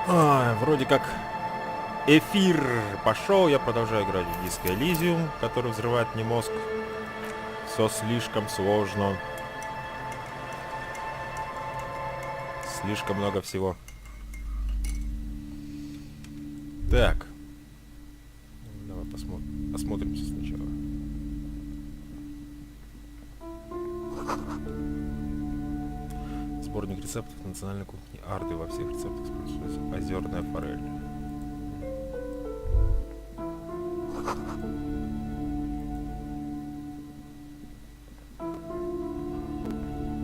Вроде как эфир пошел, я продолжаю играть в диск Elysium, который взрывает мне мозг. Все слишком сложно. Слишком много всего. Так. Давай посмотримся сначала. Сборник рецептов национальной кухни Арды. Во всех рецептах используется озерная форель.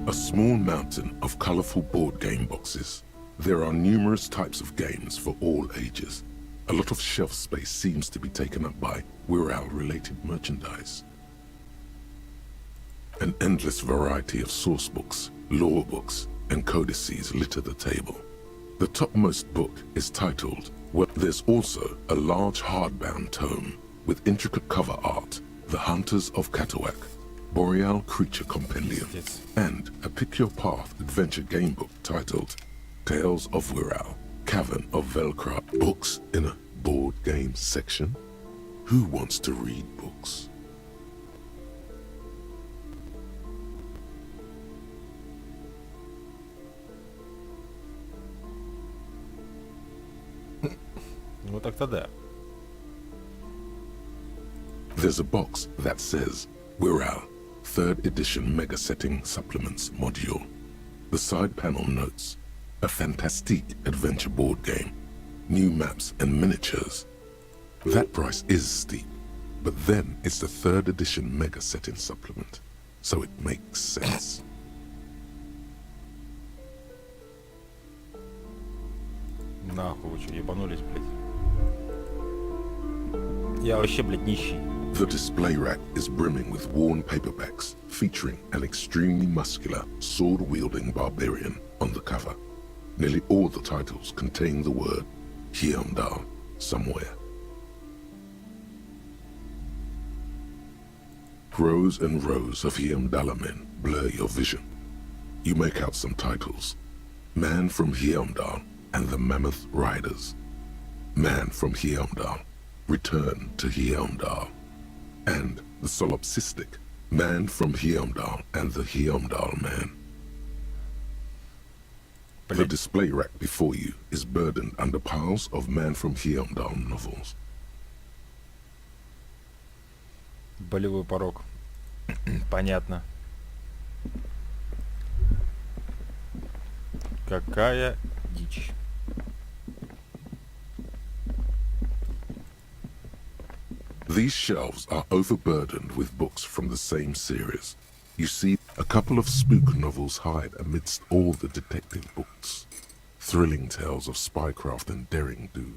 A small mountain of colorful board game boxes. There are numerous types of games for all ages. A lot of shelf space seems to be taken up by Wirral-related merchandise. An endless variety of source books, lore books, and codices litter the table. The topmost book is titled, well, there's also a large hardbound tome with intricate cover art, The Hunters of Katawak, Boreal Creature Compendium, and a Pick Your Path adventure game book titled Tales of Wirral, Cavern of Velcro. Books in a board game section? Who wants to read books? Ну так-то да. There's a box that says Wirral 3rd edition Mega Setting Supplements Module. The side panel notes, a fantastique adventure board game, new maps and miniatures. That price is steep, but then it's the 3rd edition Mega Setting Supplement, so it makes sense. Нахуй, вы что, ебанулись, блядь? Я вообще, блядь, нищий. The display rack is brimming with worn paperbacks featuring an extremely muscular, sword-wielding barbarian on the cover. Nearly all the titles contain the word Hyundai somewhere. Rows and rows of Hyundai men blur your vision. You make out some titles. Man from Hyundai and the Mammoth Riders. Man from Hyundai, Return to Hyundai. And the solipsistic Man from Hyundai and the Hyundai Man. The display rack before you is burdened under piles of Man from Hyundai novels. Болевой порог. Понятно. Какая дичь. These shelves are overburdened with books from the same series. You see, a couple of spook novels hide amidst all the detective books. Thrilling tales of spycraft and daring do.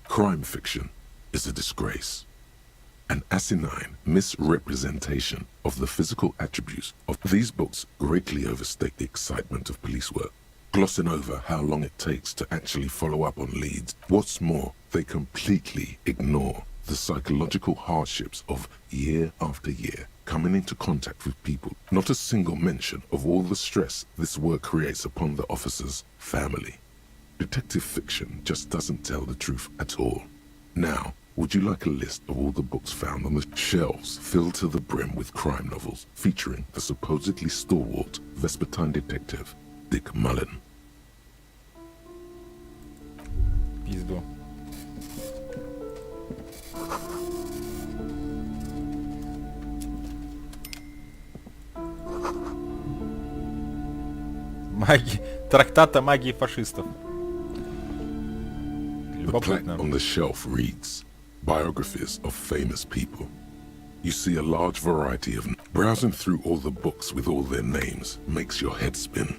Crime fiction is a disgrace. An asinine misrepresentation of the physical attributes of these books greatly overstate the excitement of police work, glossing over how long it takes to actually follow up on leads. What's more, they completely ignore the psychological hardships of year after year coming into contact with people. Not a single mention of all the stress this work creates upon the officer's family. Detective fiction just doesn't tell the truth at all. Now, would you like a list of all the books found on the shelves filled to the brim with crime novels featuring the supposedly stalwart Vespertine detective Dick Mullen? Пизду. Трактат о магии фашистов. The plaque on the shelf reads, Biographies of Famous People. You see a large variety of... Browsing through all the books with all their names makes your head spin.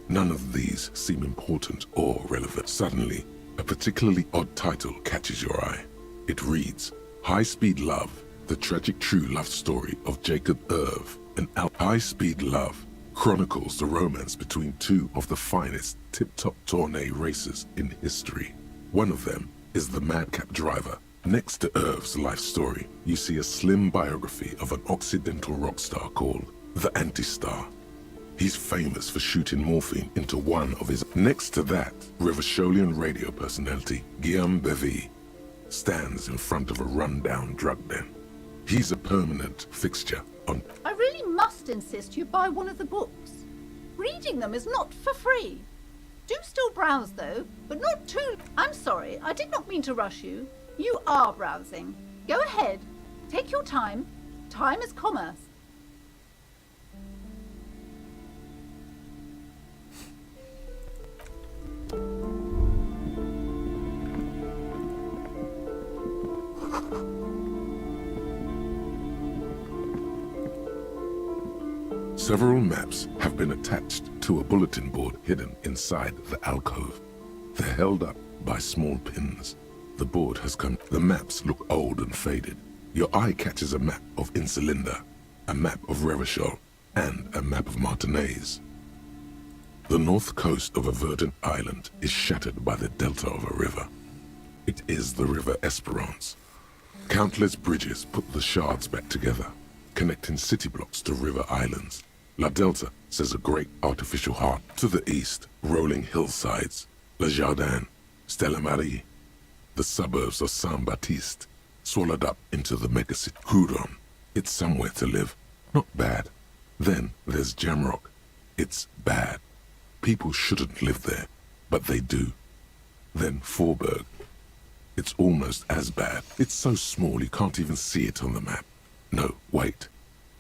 None of these seem important or relevant. Suddenly, a particularly odd title catches your eye. It reads, High Speed Love, the tragic true love story of Jacob Irv and High Speed Love chronicles the romance between two of the finest tip-top tourney racers in history. One of them is the madcap driver. Next to Irv's life story, you see a slim biography of an Occidental rock star called the Anti-Star. He's famous for shooting morphine into one of his... Next to that, Revacholian radio personality Guillaume Bevy stands in front of a run-down drug den. He's a permanent fixture on... I really must insist you buy one of the books. Reading them is not for free. Do still browse though, but not too... I'm sorry, I did not mean to rush you. You are browsing. Go ahead. Take your time. Time is commerce. Several maps have been attached to a bulletin board hidden inside the alcove. They're held up by small pins. The board has come... The maps look old and faded. Your eye catches a map of Insulinda, a map of Revachol, and a map of Martinaise. The north coast of a verdant island is shattered by the delta of a river. It is the River Esperance. Countless bridges put the shards back together, connecting city blocks to river islands. La Delta says a great artificial heart. To the east, rolling hillsides, Le Jardin, Stella Marie. The suburbs of Saint-Baptiste, swallowed up into the megacity. Hudon, it's somewhere to live. Not bad. Then there's Jamrock. It's bad. People shouldn't live there, but they do. Then Forberg. It's almost as bad. It's so small you can't even see it on the map. No, wait.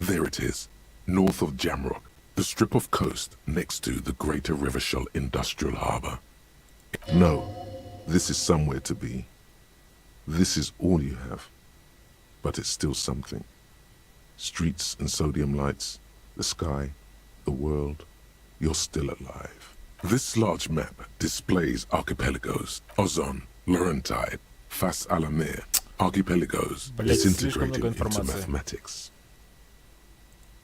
There it is. North of Jamrock, the strip of coast next to the Greater Revachol Industrial Harbour. No, this is somewhere to be. This is all you have. But it's still something. Streets and sodium lights, the sky, the world. You're still alive. This large map displays archipelagos, Ozon, Laurentide, Fas à la Mer, archipelagos disintegrated into mathematics.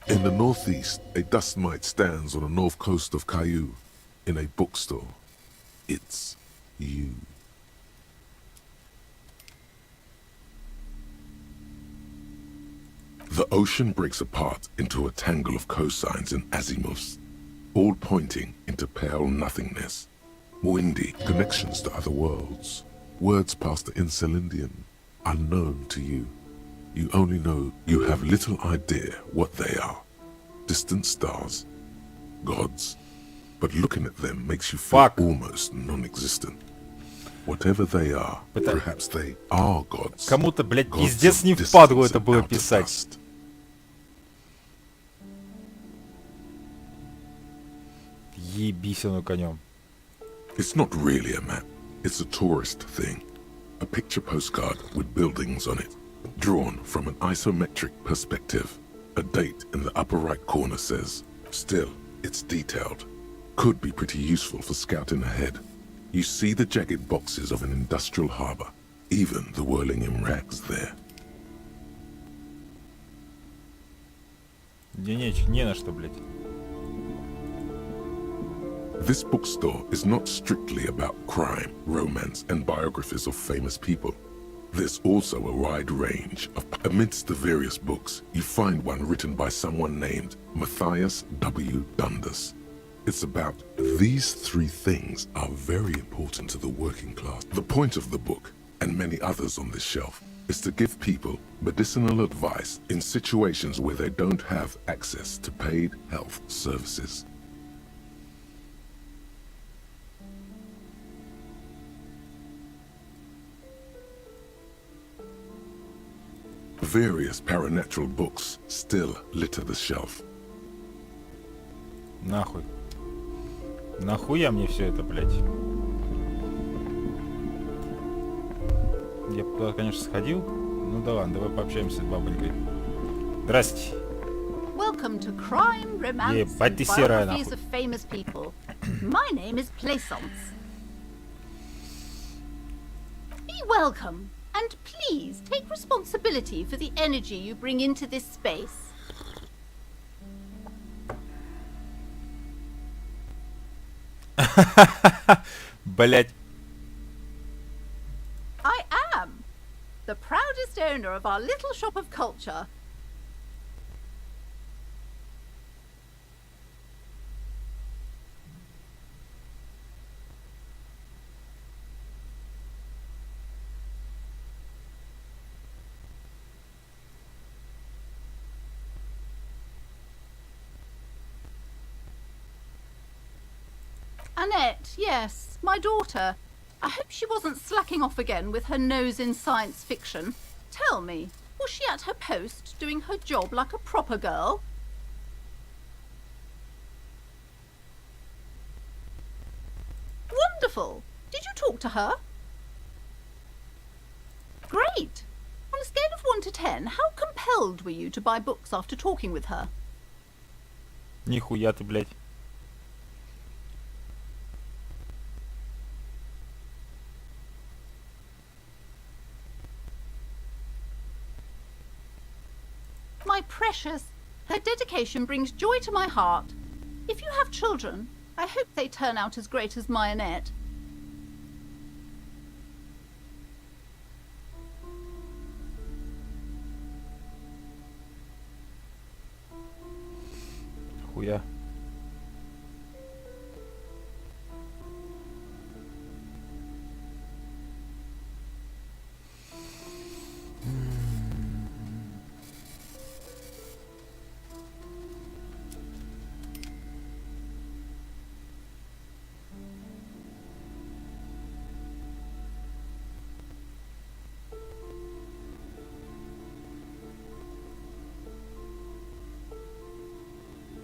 In the northeast, a dust mite stands on the north coast of Caillou. In a bookstore, it's you. The ocean breaks apart into a tangle of cosines and azimuths, all pointing into pale nothingness. Windy connections to other worlds. Words past the Insulindian, unknown to you. You only know you have little idea what they are. Distant stars, gods, but looking at them makes you feel almost non-existent. Whatever they are, perhaps they are gods. Кому-то, блядь, пиздец не впадло это было писать. Ебись оно конем. It's not really a map. It's a tourist thing. A picture postcard with buildings on it, drawn from an isometric perspective. A date in the upper right corner says, still, it's detailed. Could be pretty useful for scouting ahead. You see the jagged boxes of an industrial harbor, even the whirling in rags there. Не на что, блядь. This bookstore is not strictly about crime, romance, and biographies of famous people. There's also a wide range of... Amidst the various books, you find one written by someone named Matthias W. Dundas. It's about these three things are very important to the working class. The point of the book, and many others on this shelf, is to give people medicinal advice in situations where they don't have access to paid health services. Various paranatural books still litter the shelf. Нахуй. Нахуя мне все это, блядь? Я туда, конечно, сходил. Ну да ладно, давай пообщаемся с бабонькой. Здрасте. Welcome to Crime, Romance, and Biographies of Famous People. My name is Plaisance. Be welcome. And please take responsibility for the energy you bring into this space. Блять. I am the proudest owner of our little shop of culture. Annette, yes, my daughter. I hope she wasn't slacking off again with her nose in science fiction. Tell me, was she at her post doing her job like a proper girl? Wonderful. Did you talk to her? Great. On a scale of 1 to 10, how compelled were you to buy books after talking with her? Нихуя ты, блядь. My precious, her dedication brings joy to my heart. If you have children, I hope they turn out as great as my Annette. Хуя.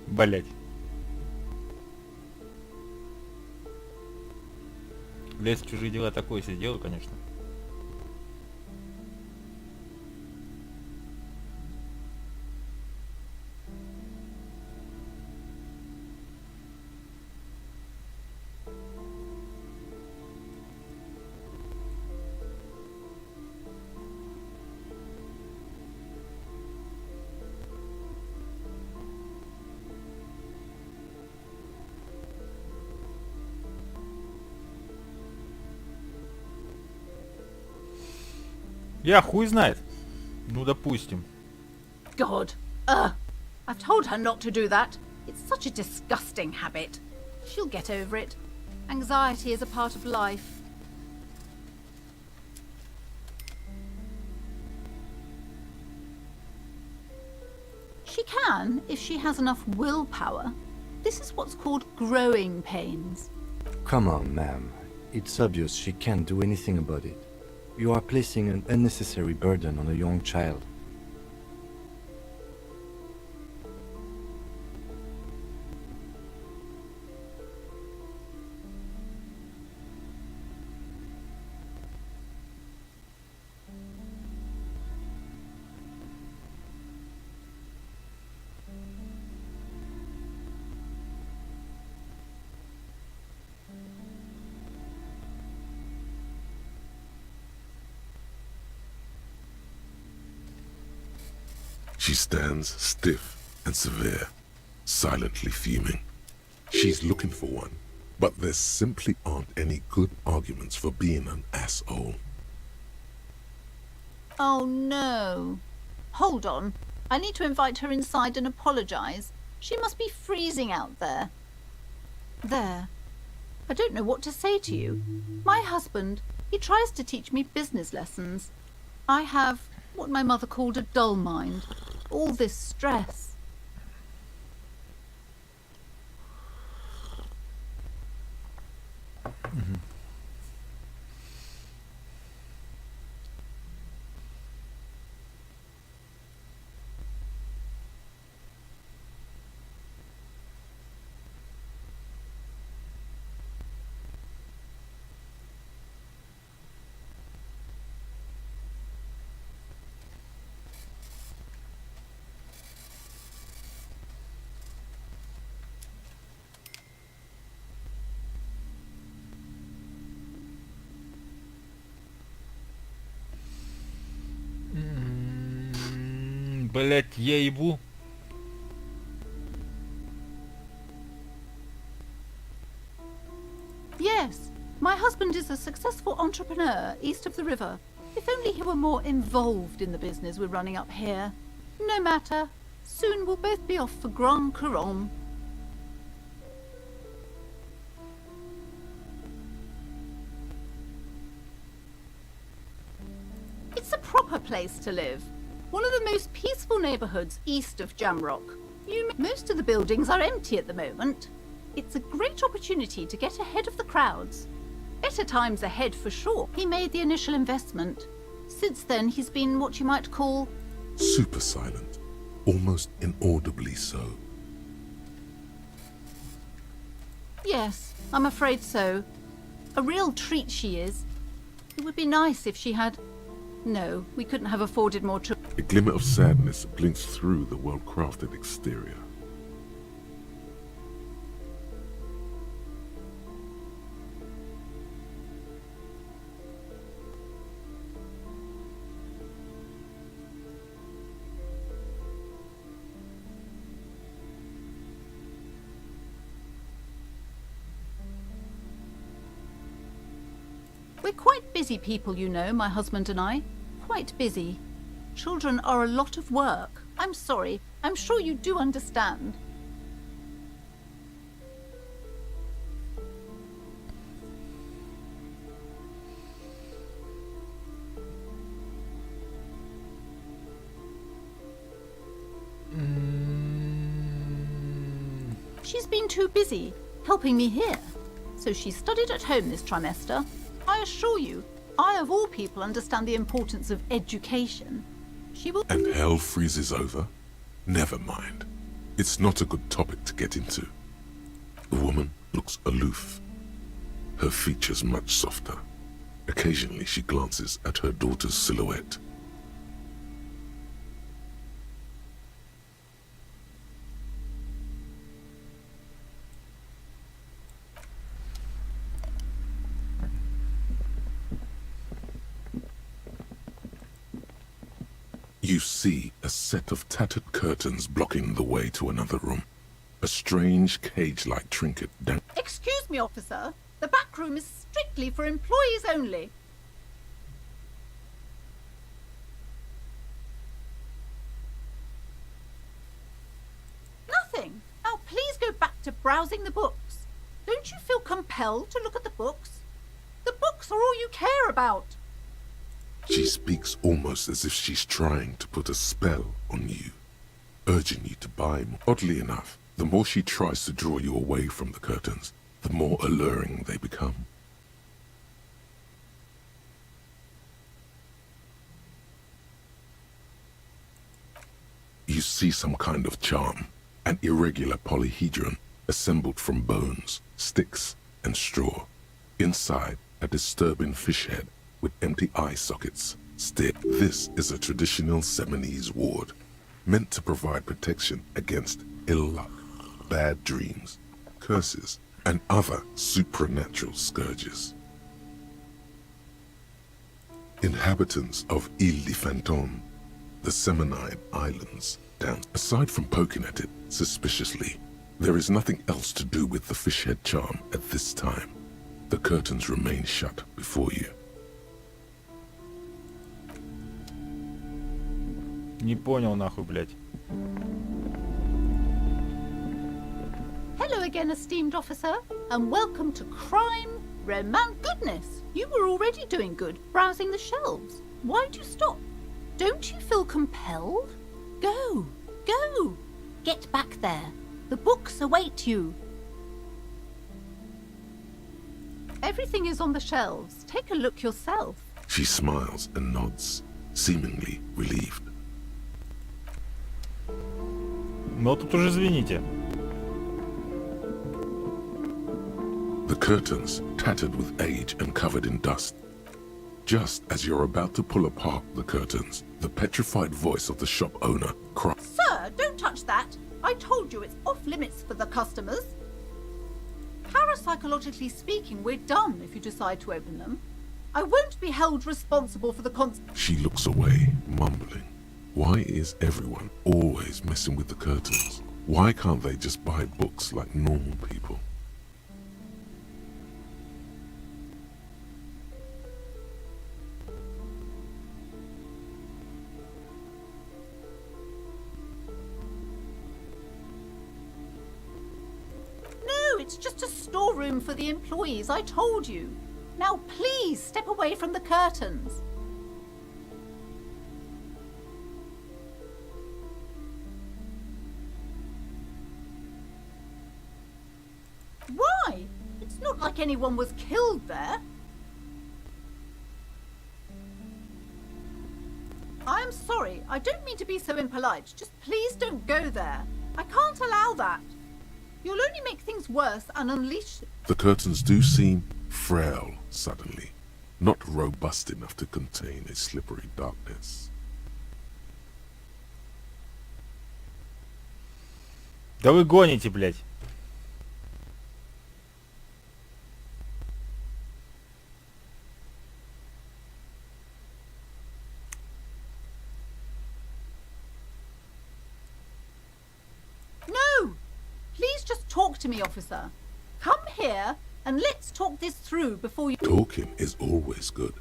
Блять. Лезть в чужие дела такое себе дело, конечно. Я хуй знает. Ну, допустим. God. Ugh. I've told her not to do that. It's such a disgusting habit. She'll get over it. Anxiety is a part of life. She can, if she has enough willpower. This is what's called growing pains. Come on, ma'am. It's obvious she can't do anything about it. You are placing an unnecessary burden on a young child. She stands stiff and severe, silently fuming. She's looking for one, but there simply aren't any good arguments for being an asshole. Oh no. Hold on. I need to invite her inside and apologize. She must be freezing out there. There. I don't know what to say to you. My husband, he tries to teach me business lessons. I have what my mother called a dull mind. All this stress. Блять, я ебу. Yes, my husband is a successful entrepreneur east of the river. If only he were more involved in the business we're running up here. No matter. Soon we'll both be off for Grand Couronne. It's a proper place to live. One of the most peaceful neighbourhoods east of Jamrock. Most of the buildings are empty at the moment. It's a great opportunity to get ahead of the crowds. Better times ahead for sure. He made the initial investment. Since then, he's been what you might call... Super silent, almost inaudibly so. Yes, I'm afraid so. A real treat she is. It would be nice if she had... No, we couldn't have afforded more A glimmer of sadness blinks through the well-crafted exterior. We're quite busy people, you know, my husband and I. Quite busy. Children are a lot of work. I'm sorry. I'm sure you do understand. She's been too busy helping me here. So she studied at home this trimester. I assure you, I of all people understand the importance of education. She will... And hell freezes over? Never mind. It's not a good topic to get into. The woman looks aloof. Her features much softer. Occasionally she glances at her daughter's silhouette. You see a set of tattered curtains blocking the way to another room. A strange cage-like trinket Excuse me, officer. The back room is strictly for employees only. Nothing. Now please go back to browsing the books. Don't you feel compelled to look at the books? The books are all you care about. She speaks almost as if she's trying to put a spell on you, urging you to buy more. Oddly enough, the more she tries to draw you away from the curtains, the more alluring they become. You see some kind of charm, an irregular polyhedron assembled from bones, sticks, and straw. Inside, a disturbing fish head with empty eye sockets. This is a traditional Seminese ward, meant to provide protection against ill luck, bad dreams, curses, and other supernatural scourges. Inhabitants of Île de Fantôme, the Seminide Islands, aside from poking at it suspiciously, there is nothing else to do with the fish head charm at this time. The curtains remain shut before you. Не понял нахуй, блядь. Hello again, esteemed officer, and welcome to Crime Romance. Goodness, you were already doing good, browsing the shelves. Why'd you stop? Don't you feel compelled? Go, go, get back there. The books await you. Everything is on the shelves. Take a look yourself. She smiles and nods, seemingly relieved. Но тут уже извините. The curtains, tattered with age and covered in dust. Just as you're about to pull apart the curtains, the petrified voice of the shop owner cries, Sir, don't touch that. I told you it's off limits for the customers. Parapsychologically speaking, we're done if you decide to open them. I won't be held responsible for the She looks away, mumbling. Why is everyone always messing with the curtains? Why can't they just buy books like normal people? No, it's just a storeroom for the employees, I told you. Now please step away from the curtains. like anyone was killed there. I'm sorry, I don't mean to be so impolite. Just please don't go there. I can't allow that. You'll only make things worse and unleash... The curtains do seem frail suddenly, not robust enough to contain a slippery darkness. Да вы гоните, блядь. No! Please just talk to me, officer. Come here and let's talk this through before you... Talking is always good.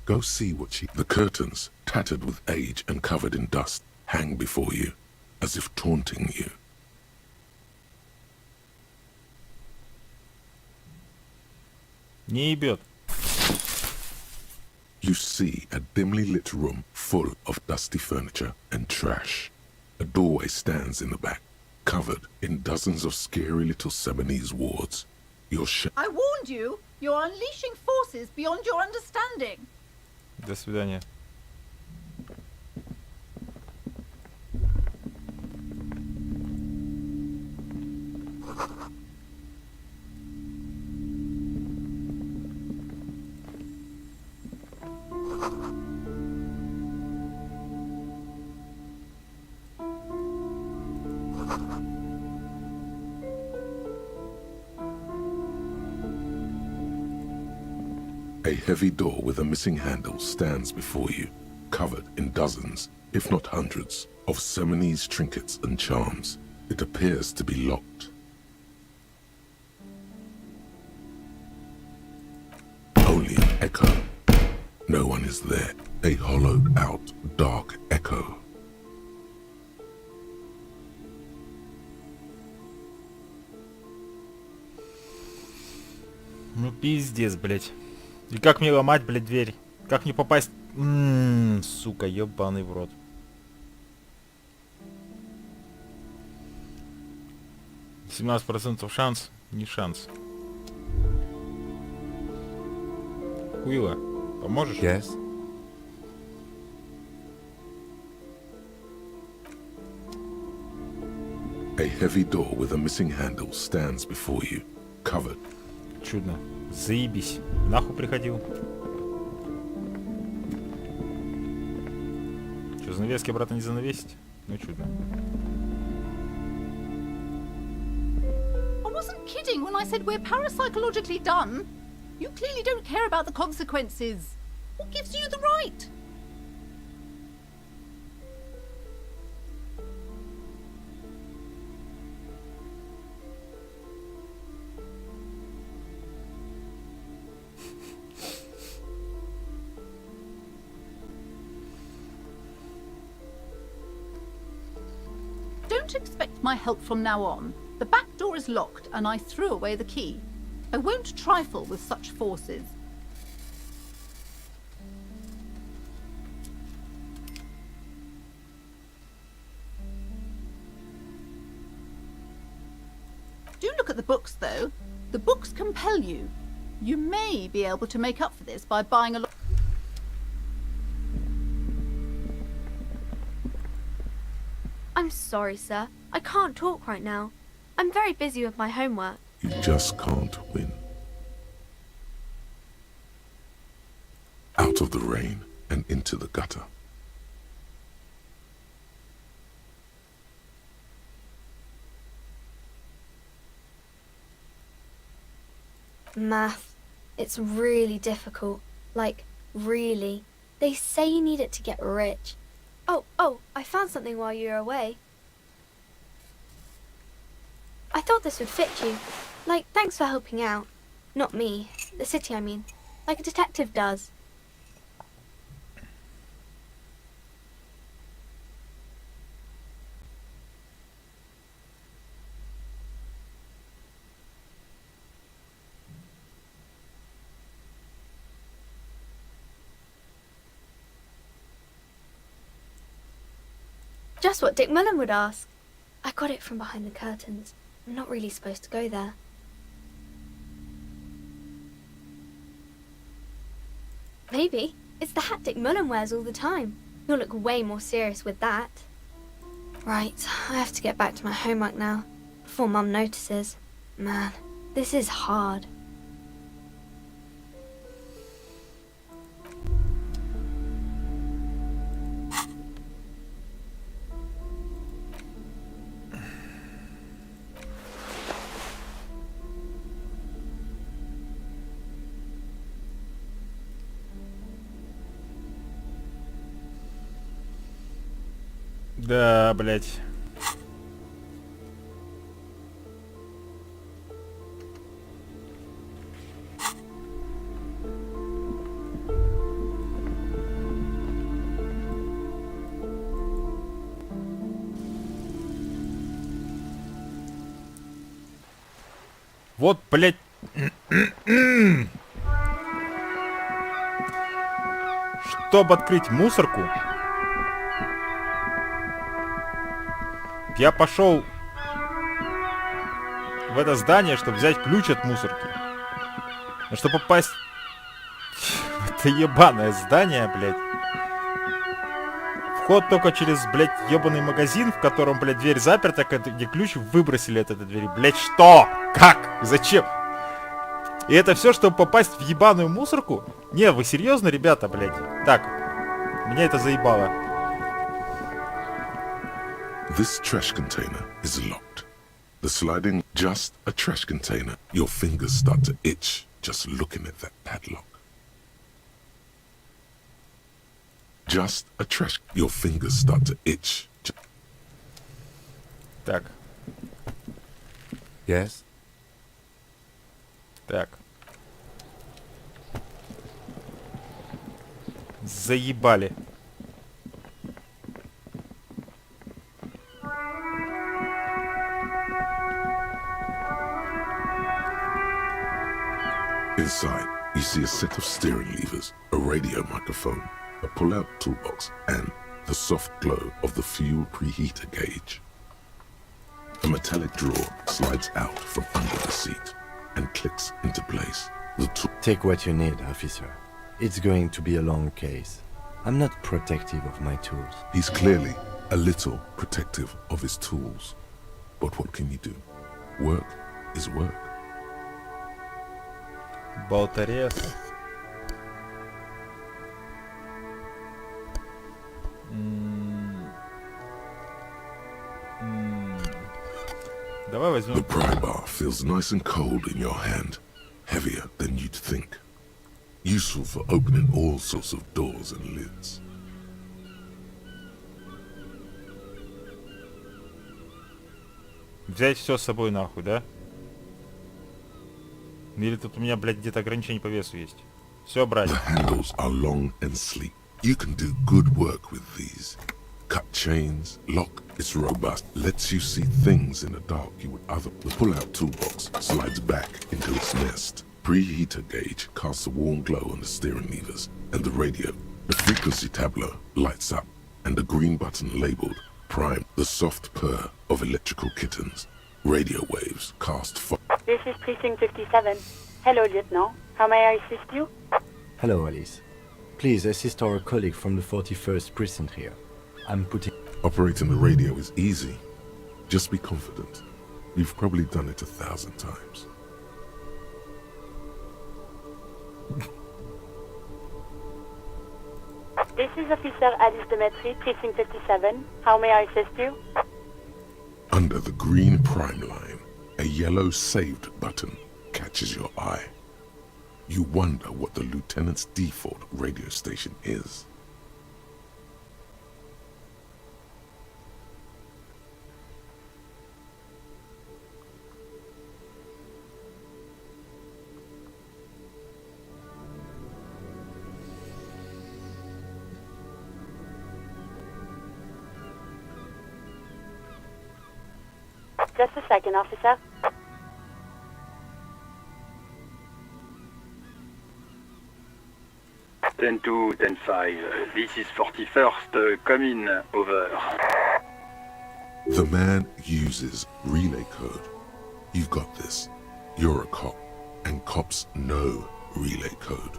Go see what she... The curtains, tattered with age and covered in dust, hang before you, as if taunting you. Не ебет. You see a dimly lit room full of dusty furniture and trash. A doorway stands in the back, covered in dozens of scary little Seminese wards. I warned you! You're unleashing forces beyond your understanding! До свидания. A heavy door with a missing handle stands before you, covered in dozens, if not hundreds, of Seminese trinkets and charms. It appears to be locked. Only an echo. No one is there. A hollowed-out, dark echo. Ну пиздец, блядь. И как мне ломать, блядь, дверь? Как мне попасть? Сука, ебаный в рот. %17 шанс, не шанс. Хуила, поможешь? Yes? A heavy door with a missing handle stands before you, covered. Чудно. Заебись. Нахуй приходил. Что, занавески обратно не занавесить? Ну чудно. I wasn't kidding when I said we're parapsychologically done. You clearly don't care about the consequences. What gives you the right? Don't expect my help from now on. The back door is locked and I threw away the key. I won't trifle with such forces. Do look at the books, though. The books compel you. You may be able to make up for this by buying a lot. I'm sorry, sir. I can't talk right now. I'm very busy with my homework. You just can't win. Out of the rain and into the gutter. Math. It's really difficult. Like, really. They say you need it to get rich. Oh, I found something while you were away. I thought this would fit you. Like, thanks for helping out. Not me. The city, I mean. Like a detective does. Just what Dick Mullen would ask. I got it from behind the curtains. I'm not really supposed to go there. Maybe. It's the haptic Mullen wears all the time. You'll look way more serious with that. Right, I have to get back to my homework now, before Mum notices. Man, this is hard. Да, блять. Вот, блять. Чтобы открыть мусорку, я пошел в это здание, чтобы взять ключ от мусорки. Но чтобы попасть в это ебаное здание, блядь, вход только через, блядь, ебаный магазин, в котором, блядь, дверь заперта, где ключ выбросили от этой двери. Блядь, что? Как? Зачем? И это все, чтобы попасть в ебаную мусорку? Не, вы серьезно, ребята, блядь? Так, меня это заебало. This trash container is locked. The sliding, just a trash container. Your fingers start to itch just looking at that padlock. Just a trash. Your fingers start to itch. Так, Yes? так. Заебали. Inside, you see a set of steering levers, a radio microphone, a pull-out toolbox, and the soft glow of the fuel preheater gauge. A metallic drawer slides out from under the seat and clicks into place. The Take what you need, officer. It's going to be a long case. I'm not protective of my tools. He's clearly a little protective of his tools. But what can you do? Work is work. Болторез. Давай The возьмем. pry bar feels nice and cold in your hand, heavier than you'd think. Useful for opening all sorts of doors and lids. Взять все с собой нахуй, да? Или тут у меня, блядь, где-то ограничение по весу есть? Все брать. The handles are long and sleek. You can do good work with these. Cut chains, lock, it's robust, lets you see things in the dark you would other. The pull-out toolbox slides back into its nest. Preheater gauge casts a warm glow on the steering levers and the radio. The frequency tableau lights up and a green button labeled Prime, the soft purr of electrical kittens. Radio waves cast fire. This is Precinct 57. Hello, Lieutenant. How may I assist you? Hello, Alice. Please assist our colleague from the 41st precinct here. I'm putting... Operating the radio is easy. Just be confident. You've probably done it 1,000 times. This is Officer Alice Demetri, Precinct 57. How may I assist you? Under the green prime line, a yellow saved button catches your eye. You wonder what the lieutenant's default radio station is. Just a second, officer. Ten 2, 10 5. This is 41st. Come in. Over. The man uses relay code. You've got this. You're a cop, and cops know relay code.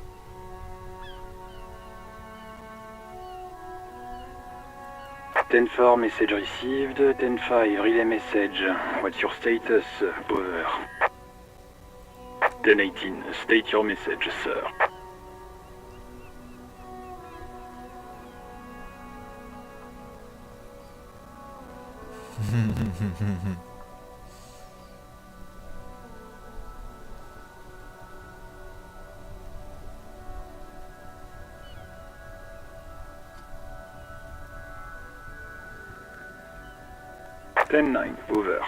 10-4 message received, 10-5 relay message. What's your status? Over. 10-18, state your message, sir. Ten-9, over.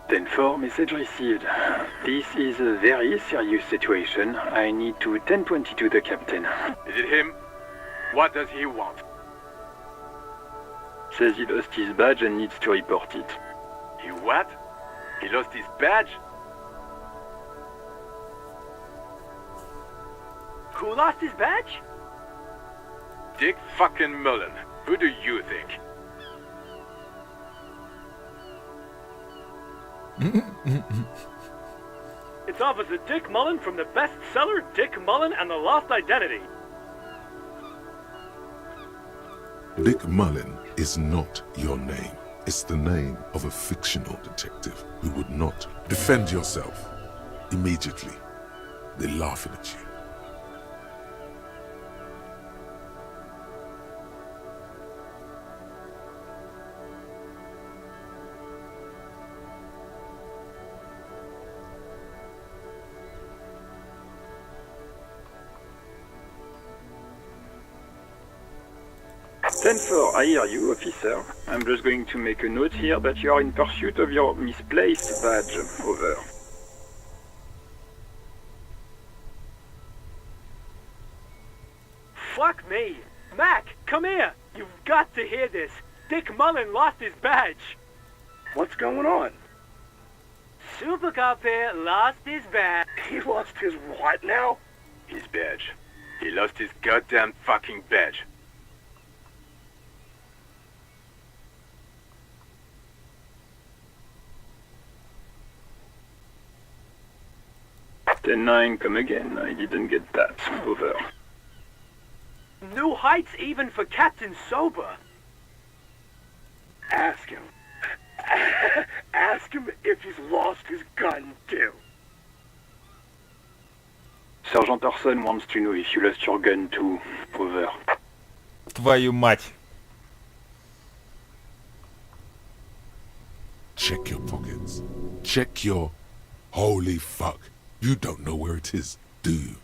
10-4, message received. This is a very serious situation. I need to 10-22 the captain. Is it him? What does he want? Says he lost his badge and needs to report it. He what? He lost his badge? Who lost his badge? Dick fucking Mullen. Who do you think? It's Officer Dick Mullen from the bestseller Dick Mullen and the Lost Identity. Dick Mullen is not your name. It's the name of a fictional detective who would not defend yourself. Immediately, they're laughing at you. Ten-4, I hear you, officer. I'm just going to make a note here that you are in pursuit of your misplaced badge. Over. Fuck me. Mac, come here. You've got to hear this. Dick Mullen lost his badge. What's going on? Super Cop here lost his badge. He lost his what now? His badge. He lost his goddamn fucking badge. Ten-9, come again. I didn't get that. Over. New heights even for Captain Sober. Ask him. Ask him if he's lost his gun, too. Sergeant Orson wants to know if you lost your gun too. Over. Твою мать. Check your pockets. Check your... Holy fuck. You don't know where it is, do you?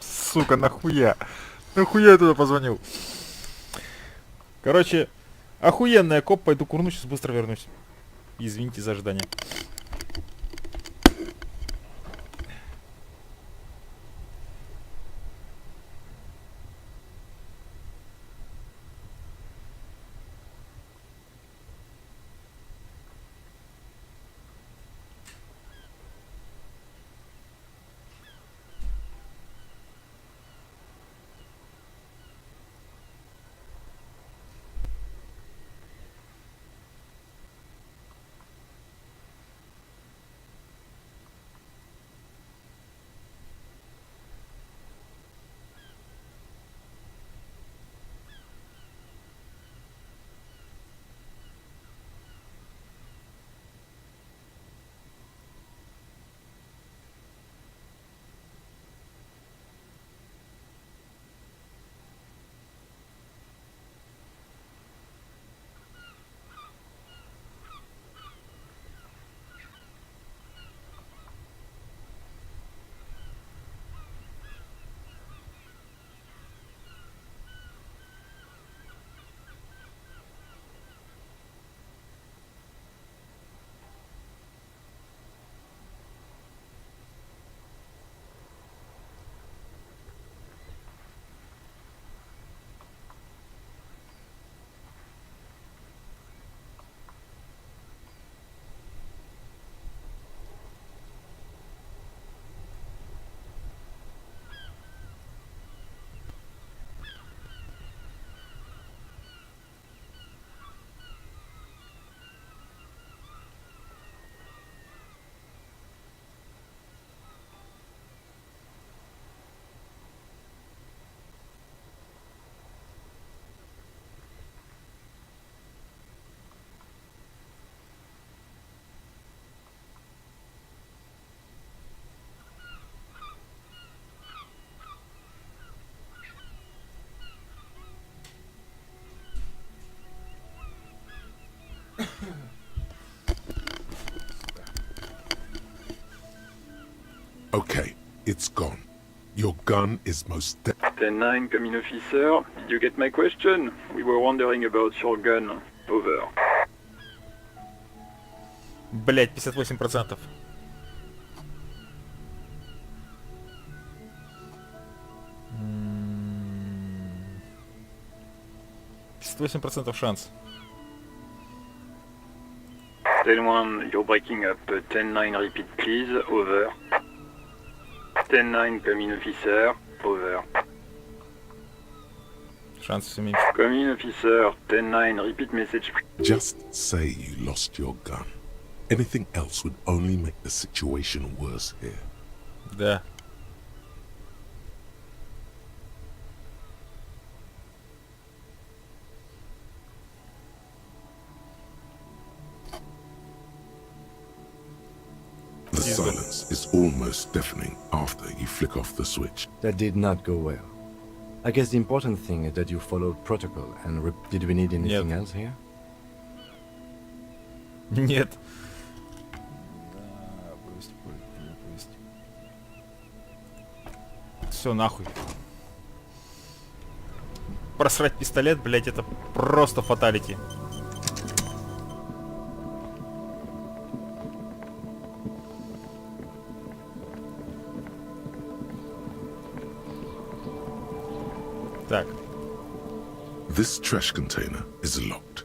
Сука, нахуя? Нахуя я туда позвонил? Короче, охуенная коп, пойду курну, сейчас быстро вернусь. Извините за ожидание. Okay, it's gone. Your gun is most 10-9, come in, officer. Did you get my question? We were wondering about your gun. Over. Блять, 58%. М, 58% шанс. 10-1, you're breaking up. 10-9, repeat please. Over. 10-9, come in, officer. Over. Шанс все меньше. Come in, officer. 10-9, repeat message. Just say you lost your gun. Anything else would only make the situation worse here. Да. The silence is almost deafening after you flick off the switch. That did not go well. I guess the important thing is that you followed protocol and did we need anything else here? Нет. Все, нахуй. Просрать пистолет, блять, это просто фаталити. Так. This trash container is locked.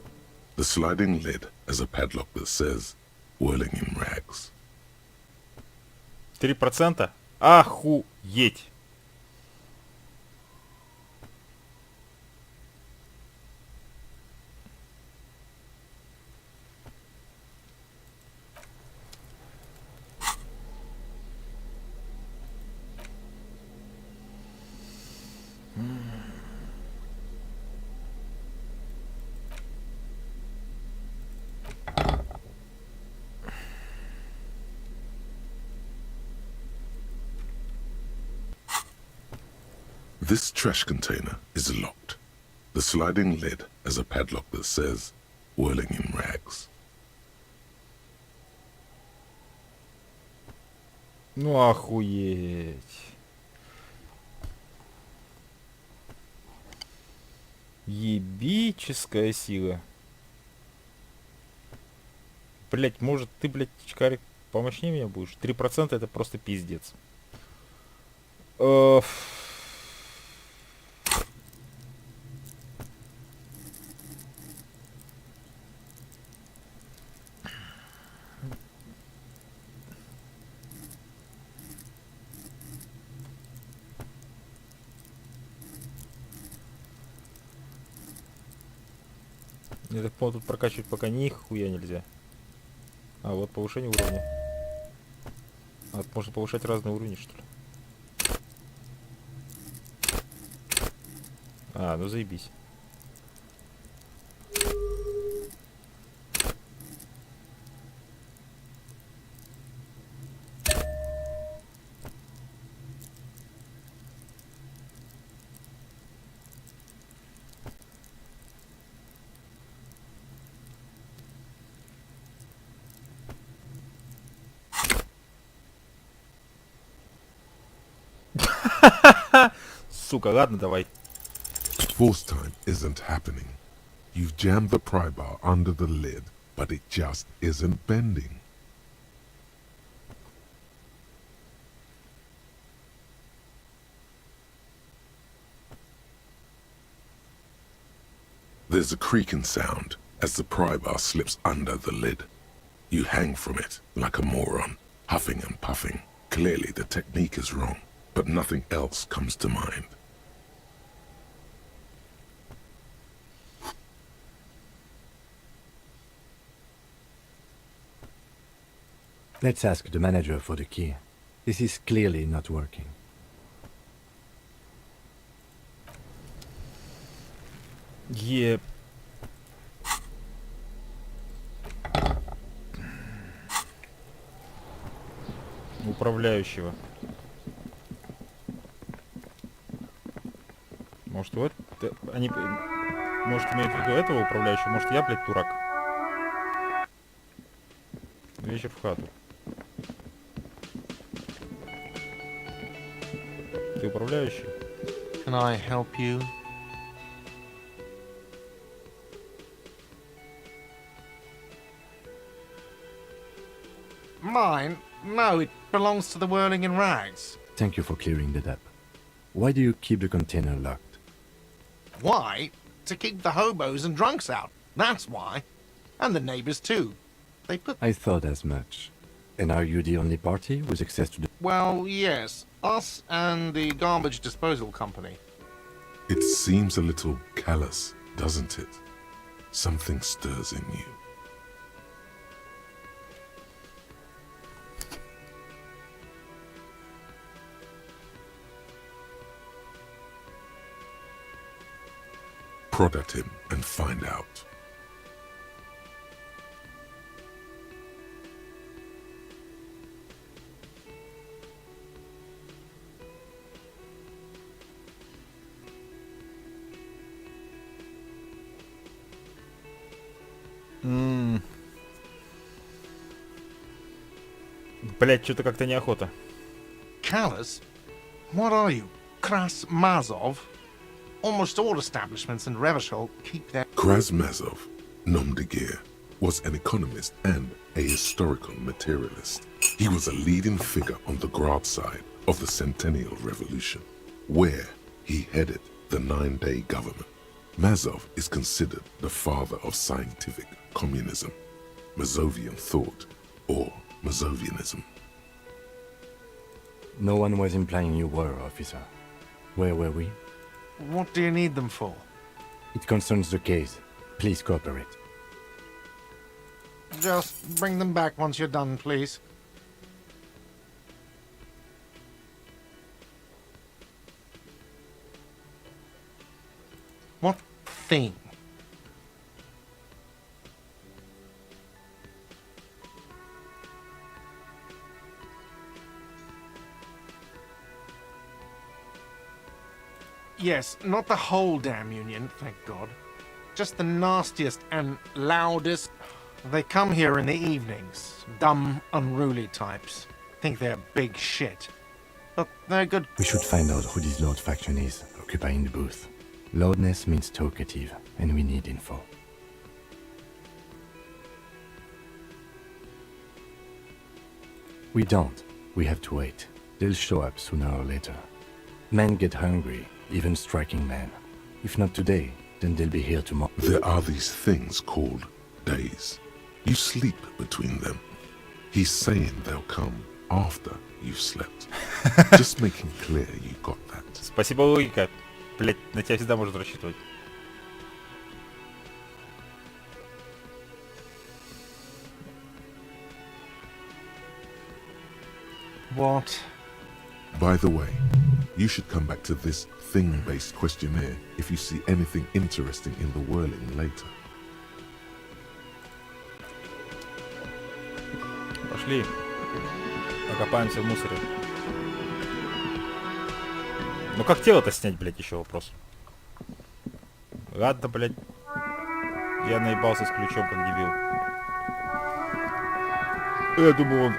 The sliding lid has a padlock that says, whirling in rags. 3%? Охуеть! This trash container is locked. The sliding lid has a padlock that says, whirling in rags. Ну охуеть. Ебическая сила. Блять, может ты, блять, чкарик, помощнее меня будешь? 3% это просто пиздец. Я так понял, тут прокачивать пока нихуя нельзя. А вот повышение уровня. А, можно повышать разные уровни, что ли? А, ну заебись. Сука, ладно, давай. Force time isn't happening. You've jammed the pry bar under the lid, but it just isn't bending. There's a creaking sound as the pry bar slips under the lid. You hang from it like a moron, huffing and puffing. Clearly the technique is wrong, but nothing else comes to mind. Let's ask the manager for the key. This is clearly not working. Е... Управляющего. Может, вот они... Может, имеют в виду этого управляющего? Может, я, блядь, дурак? Вечер в хату. Ты управляющий? Can I help you? Mine? No, it belongs to the Whirling in Rags. Thank you for clearing that up. Why do you keep the container locked? Why? To keep the hobos and drunks out. That's why. And the neighbors too. They put... I thought as much. And are you the only party with access to the... Well, yes. Us and the garbage disposal company. It seems a little callous, doesn't it? Something stirs in you. Prod at him and find out. Блять, что-то как-то неохота. Callous? What are you? Krasmazov? Almost all establishments in Revachol keep their... Krasmazov, nom de guerre, was an economist and a historical materialist. He was a leading figure on the Grab side of the Centennial Revolution, where he headed the 9-day government. Mazov is considered the father of scientific communism, Mazovian thought, or Mazovianism. No one was implying you were, officer. Where were we? What do you need them for? It concerns the case. Please cooperate. Just bring them back once you're done, please. What thing? Yes, not the whole damn union, thank God. Just the nastiest and loudest. They come here in the evenings. Dumb, unruly types. Think they're big shit. But they're good. We should find out who this Lord faction is, occupying the booth. Loudness means talkative, and we need info. We don't. We have to wait. They'll show up sooner or later. Men get hungry, even striking men. If not today, then they'll be here tomorrow. There are these things called days. You sleep between them. He's saying they'll come after you've slept. Just making clear you got that. Спасибо, логика. Блять, на тебя всегда можно рассчитывать. What? By the way, you should come back to this thing-based questionnaire if you see anything interesting in the whirling later. Пошли. Покопаемся в мусоре. Ну как тело-то снять, блять, еще вопрос. Ладно, блять. Я наебался с ключом, как дебил. Я думаю, он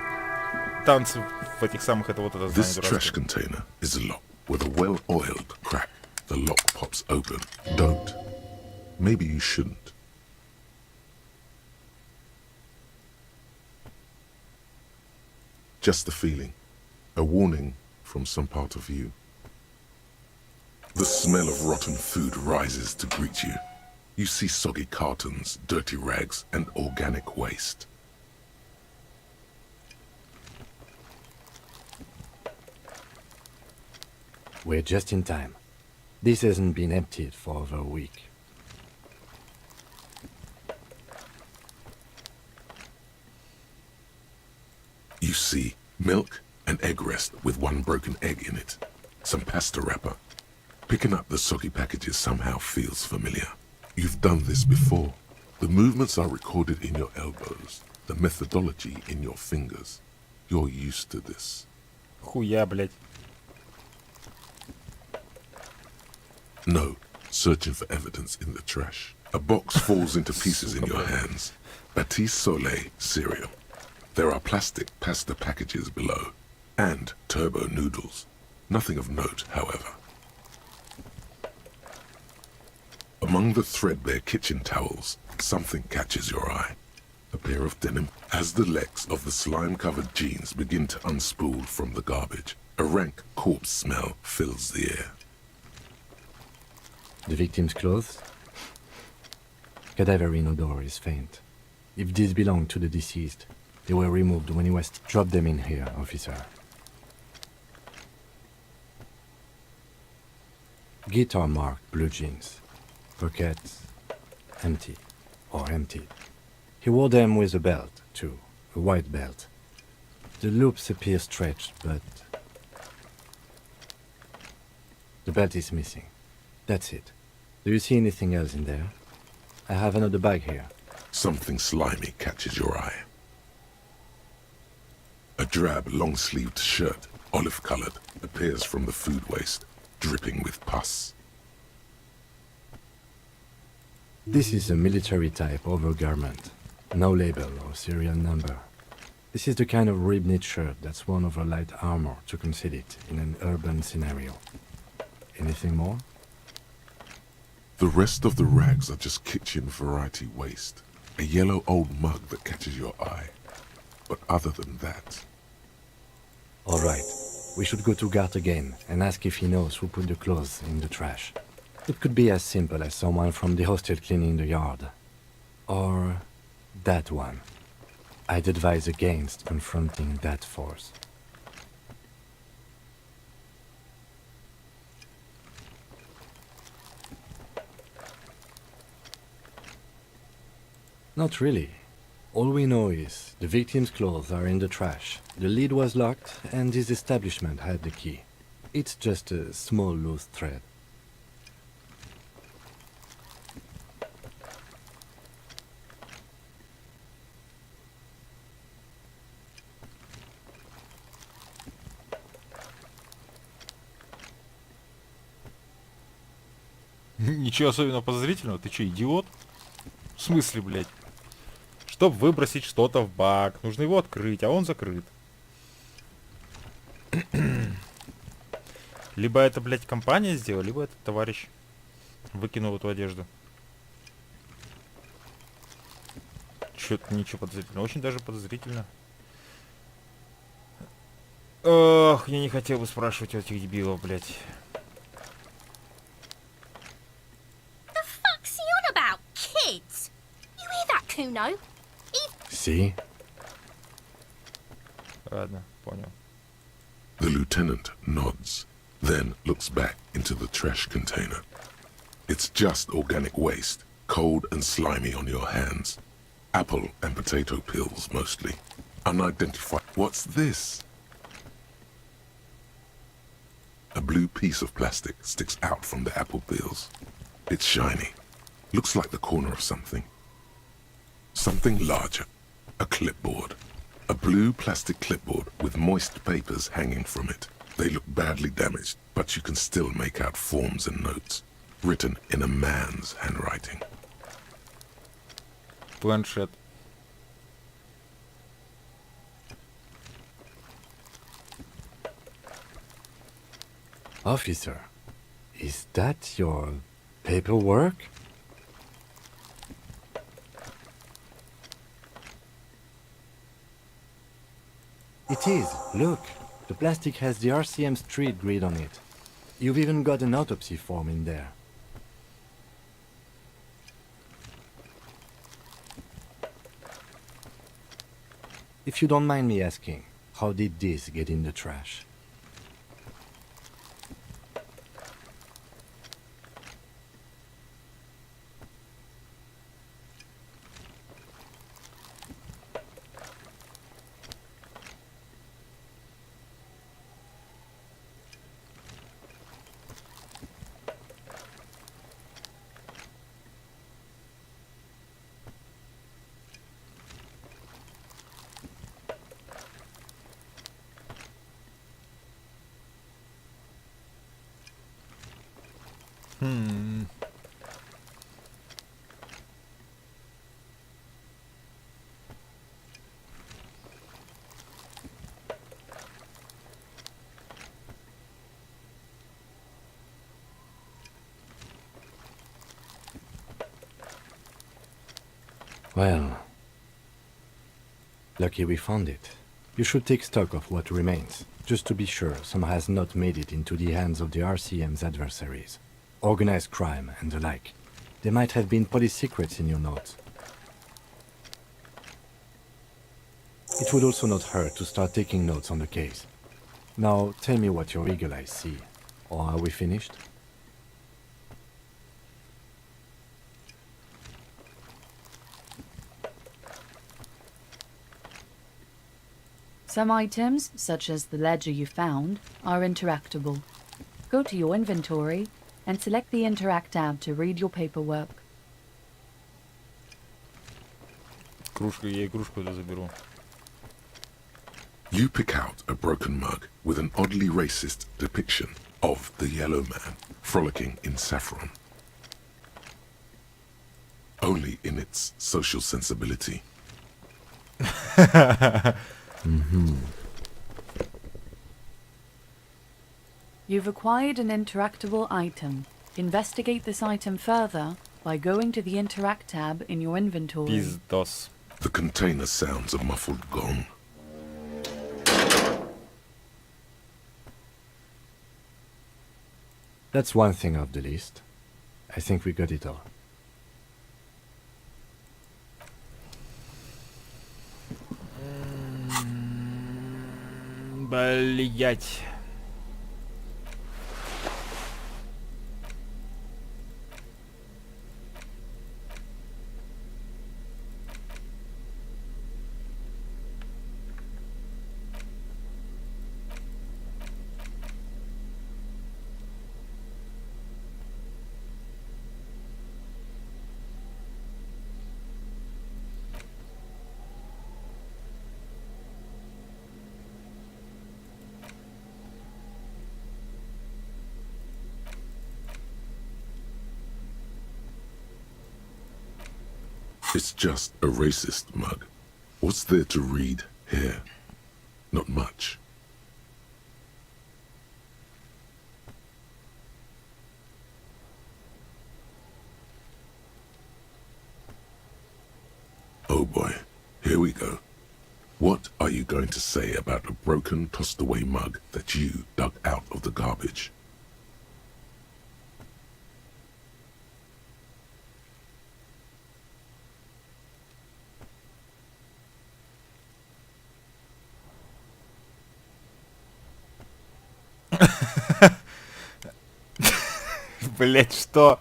танцы в этих самых, это вот это This здание trash дурацкое. container is locked with a well-oiled crack. The lock pops open. Don't. Maybe you shouldn't. Just a feeling. A warning from some part of you. The smell of rotten food rises to greet you. You see soggy cartons, dirty rags, and organic waste. We're just in time. This hasn't been emptied for over a week. You see milk and egg rest with one broken egg in it. Some pasta wrapper. Picking up the soggy packages somehow feels familiar. You've done this before. The movements are recorded in your elbows. The methodology in your fingers. You're used to this. Хуя, блять. No, searching for evidence in the trash. A box falls into pieces in your hands. Batiste Soleil cereal. There are plastic pasta packages below, and turbo noodles. Nothing of note, however. Among the threadbare kitchen towels, something catches your eye. A pair of denim. As the legs of the slime-covered jeans begin to unspool from the garbage, a rank corpse smell fills the air. The victim's clothes? Cadaverine odor is faint. If these belong to the deceased, they were removed when he was... Drop them in here, officer. Guitar-marked blue jeans. Pockets empty or emptied. He wore them with a belt, too. A white belt. The loops appear stretched, but... The belt is missing. That's it. Do you see anything else in there? I have another bag here. Something slimy catches your eye. A drab, long-sleeved shirt, olive-colored, appears from the food waste, dripping with pus. This is a military-type overgarment. No label or serial number. This is the kind of rib-knit shirt that's worn over light armor to conceal it in an urban scenario. Anything more? The rest of the rags are just kitchen variety waste. A yellow old mug that catches your eye. But other than that... All right. We should go to Gart again and ask if he knows who put the clothes in the trash. It could be as simple as someone from the hostel cleaning the yard. Or that one. I'd advise against confronting that force. Not really. All we know is the victim's clothes are in the trash, the lid was locked, and his establishment had the key. It's just a small loose thread. Ничего особенно подозрительного. Ты что, идиот? В смысле, блядь? Чтобы выбросить что-то в бак, нужно его открыть, а он закрыт. Либо это, блядь, компания сделала, либо этот товарищ выкинул эту одежду. Чё-то ничего подозрительного. Очень даже подозрительно. Ох, я не хотел бы спрашивать у этих дебилов, блядь. Kuno. See? Ладно, понял. The lieutenant nods, then looks back into the trash container. It's just organic waste, cold and slimy on your hands. Apple and potato peels, mostly. Unidentified. What's this? A blue piece of plastic sticks out from the apple peels. It's shiny. Looks like the corner of something. Something larger. A clipboard. A blue plastic clipboard with moist papers hanging from it. They look badly damaged, but you can still make out forms and notes, written in a man's handwriting. Планшет. Officer, is that your paperwork? It is. Look. The plastic has the RCM street grid on it. You've even got an autopsy form in there. If you don't mind me asking, how did this get in the trash? Well, lucky we found it. You should take stock of what remains, just to be sure some has not made it into the hands of the RCM's adversaries. Organized crime and the like. There might have been police secrets in your notes. It would also not hurt to start taking notes on the case. Now, tell me what your eagle eyes see. Or are we finished? Some items, such as the ledger you found, are interactable. Go to your inventory and select the Interact tab to read your paperwork. Кружку, я игрушку эту заберу. You pick out a broken mug with an oddly racist depiction of the yellow man frolicking in saffron. Only in its social sensibility. You've acquired an interactable item. Investigate this item further by going to the Interact tab in your inventory. Пиздос. The container sounds a muffled gong. That's one thing off the list. I think we got it all. Блять. It's just a racist mug. What's there to read here? Not much. Oh boy, here we go. What are you going to say about a broken, tossed-away mug that you dug out of the garbage? Блять, что?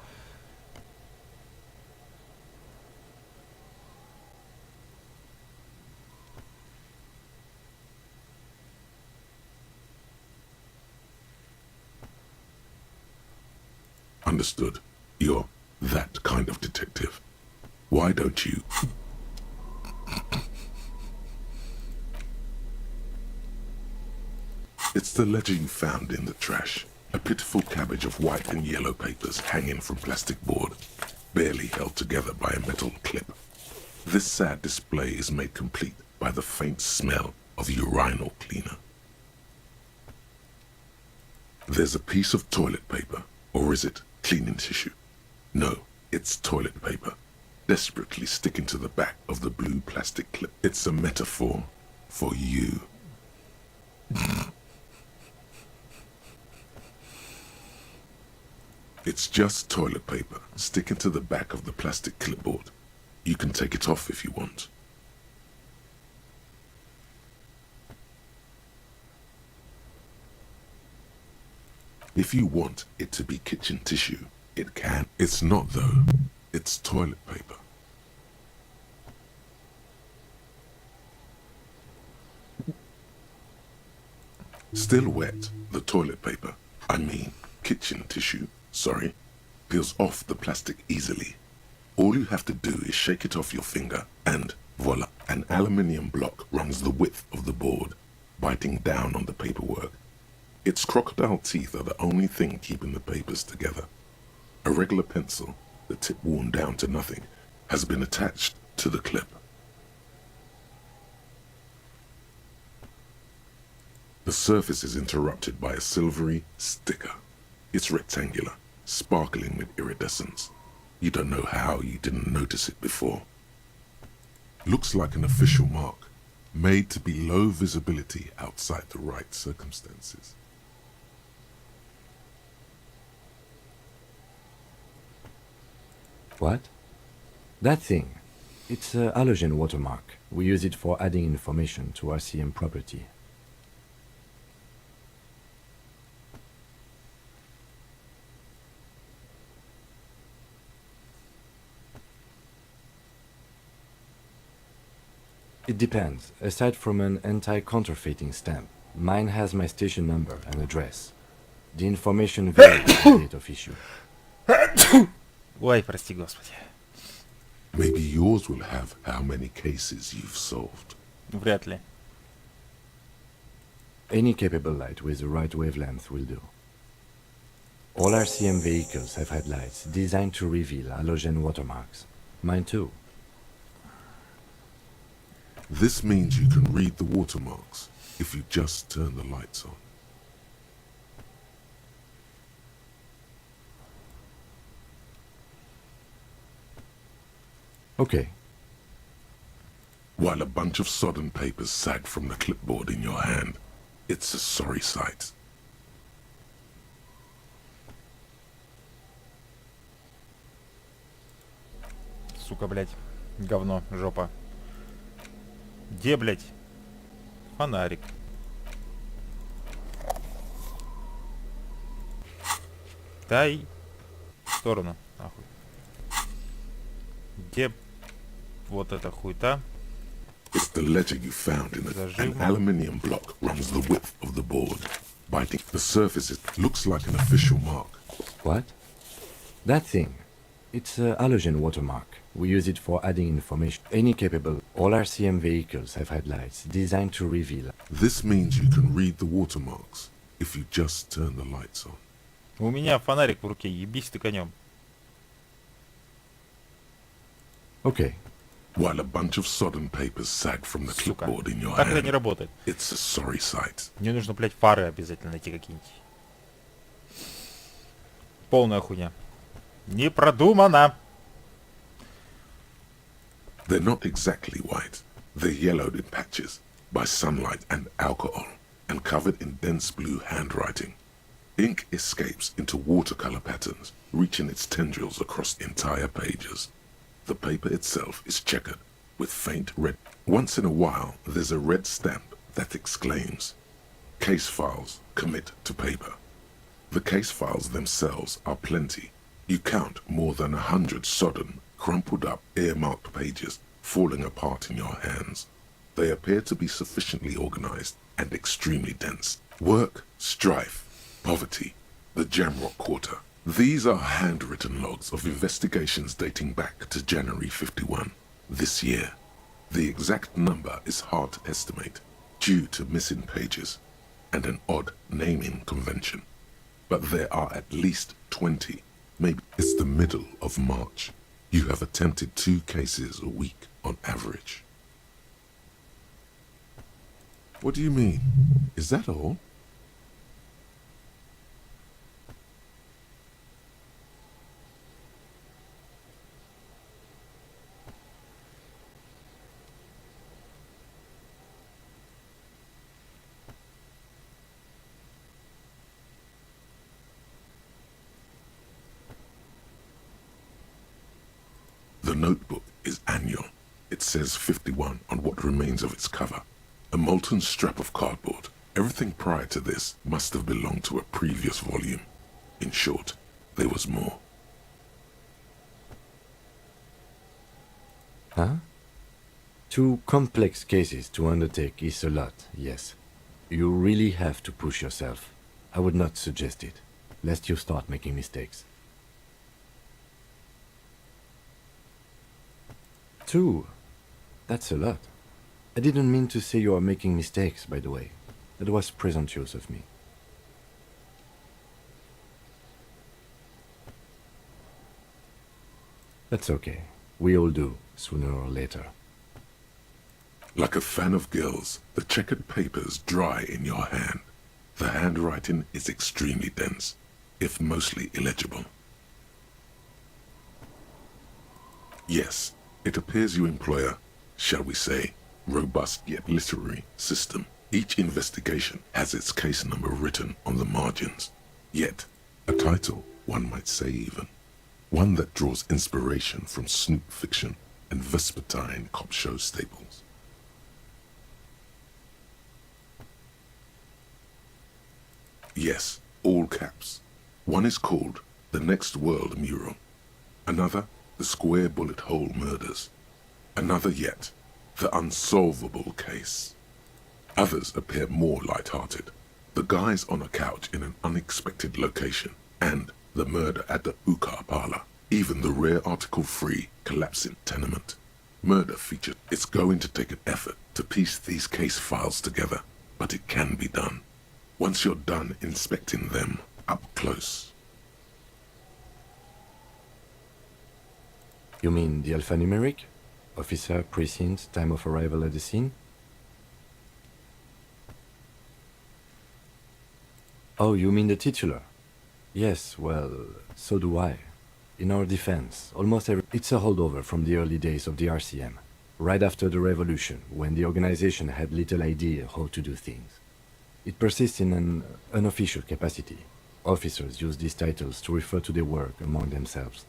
Understood. You're that kind of detective. Why don't you... It's the ledger you found in the trash. A pitiful cabbage of white and yellow papers hanging from plastic board, barely held together by a metal clip. This sad display is made complete by the faint smell of urinal cleaner. There's a piece of toilet paper, or is it cleaning tissue? No, it's toilet paper, desperately sticking to the back of the blue plastic clip. It's a metaphor for you. It's just toilet paper sticking to the back of the plastic clipboard. You can take it off if you want. If you want it to be kitchen tissue, it can. It's not though. It's toilet paper. Still wet, the toilet paper, I mean kitchen tissue, sorry, peels off the plastic easily. All you have to do is shake it off your finger and voila, an aluminium block runs the width of the board, biting down on the paperwork. Its crocodile teeth are the only thing keeping the papers together. A regular pencil, the tip worn down to nothing, has been attached to the clip. The surface is interrupted by a silvery sticker. It's rectangular, sparkling with iridescence. You don't know how you didn't notice it before. looks like an official mark, made to be low visibility outside the right circumstances. What? That thing. It's a halogen watermark. We use it for adding information to RCM property. It depends. Aside from an anti-counterfeiting stamp, mine has my station number and address. The information varies with the date of issue. Ой, прости господи. Maybe yours will have how many cases you've solved. Вряд ли. Any capable light with the right wavelength will do. All RCM vehicles have headlights designed to reveal halogen watermarks. Mine too. This means you can read the watermarks if you just turn the lights on. Okay. While a bunch of sodden papers sag from the clipboard in your hand, it's a sorry sight. Сука, блядь. Говно, жопа. Где, блядь? Фонарик. Дай в сторону, нахуй. Где вот эта хуйта? It's the ledger you found in it. An aluminium block runs the width of the board. Biting the surface, it looks like an official mark. What? That thing. It's a halogen watermark. We use it for adding information. Any capable. All RCM vehicles have headlights designed to reveal. This means you can read the watermarks if you just turn the lights on. У меня фонарик в руке, ебись ты конем. Okay. While a bunch of sodden papers sag from the clipboard in your Так это не hand, работает. it's a sorry sight. Мне нужно, блядь, фары обязательно найти какие-нибудь. Полная хуйня. Не продумано. They're not exactly white. They're yellowed in patches by sunlight and alcohol and covered in dense blue handwriting. Ink escapes into watercolor patterns, reaching its tendrils across entire pages. The paper itself is checkered with faint red. Once in a while, there's a red stamp that exclaims, "Case files commit to paper." The case files themselves are plenty. You count more than 100 sodden, crumpled up, earmarked pages falling apart in your hands. They appear to be sufficiently organized and extremely dense. Work, strife, poverty, the Jamrock Quarter. These are handwritten logs of investigations dating back to January 51, this year. The exact number is hard to estimate due to missing pages and an odd naming convention. But there are at least 20. Maybe it's the middle of March. You have attempted 2 cases a week on average. What do you mean? Is that all? The notebook is annual. It says 51 on what remains of its cover. A molten strap of cardboard. Everything prior to this must have belonged to a previous volume. In short, there was more. Huh? 2 complex cases to undertake is a lot, yes. You really have to push yourself. I would not suggest it, lest you start making mistakes. 2? That's a lot. I didn't mean to say you are making mistakes, by the way. That was presumptuous of me. That's okay. We all do, sooner or later. Like a fan of gills, the checkered papers dry in your hand. The handwriting is extremely dense, if mostly illegible. Yes, it appears you employ a shall we say, robust yet literary system. Each investigation has its case number written on the margins. Yet, a title, one might say even. One that draws inspiration from snoop fiction and vespertine cop show staples. Yes, all caps. One is called The Next World Mural. Another, The Square Bullet Hole Murders. Another yet, The Unsolvable Case. Others appear more light-hearted. The guys on a couch in an unexpected location, and the murder at the hookah parlor. Even the rare article-free collapsing tenement. Murder featured. It's going to take an effort to piece these case files together, but it can be done. Once you're done inspecting them up close. You mean the alphanumeric? Officer, precinct, time of arrival at the scene? Oh, you mean the titular? Yes, well, so do I. In our defense, almost it's a holdover from the early days of the RCM, right after the revolution, when the organization had little idea how to do things. It persists in an unofficial capacity. Officers use these titles to refer to their work among themselves.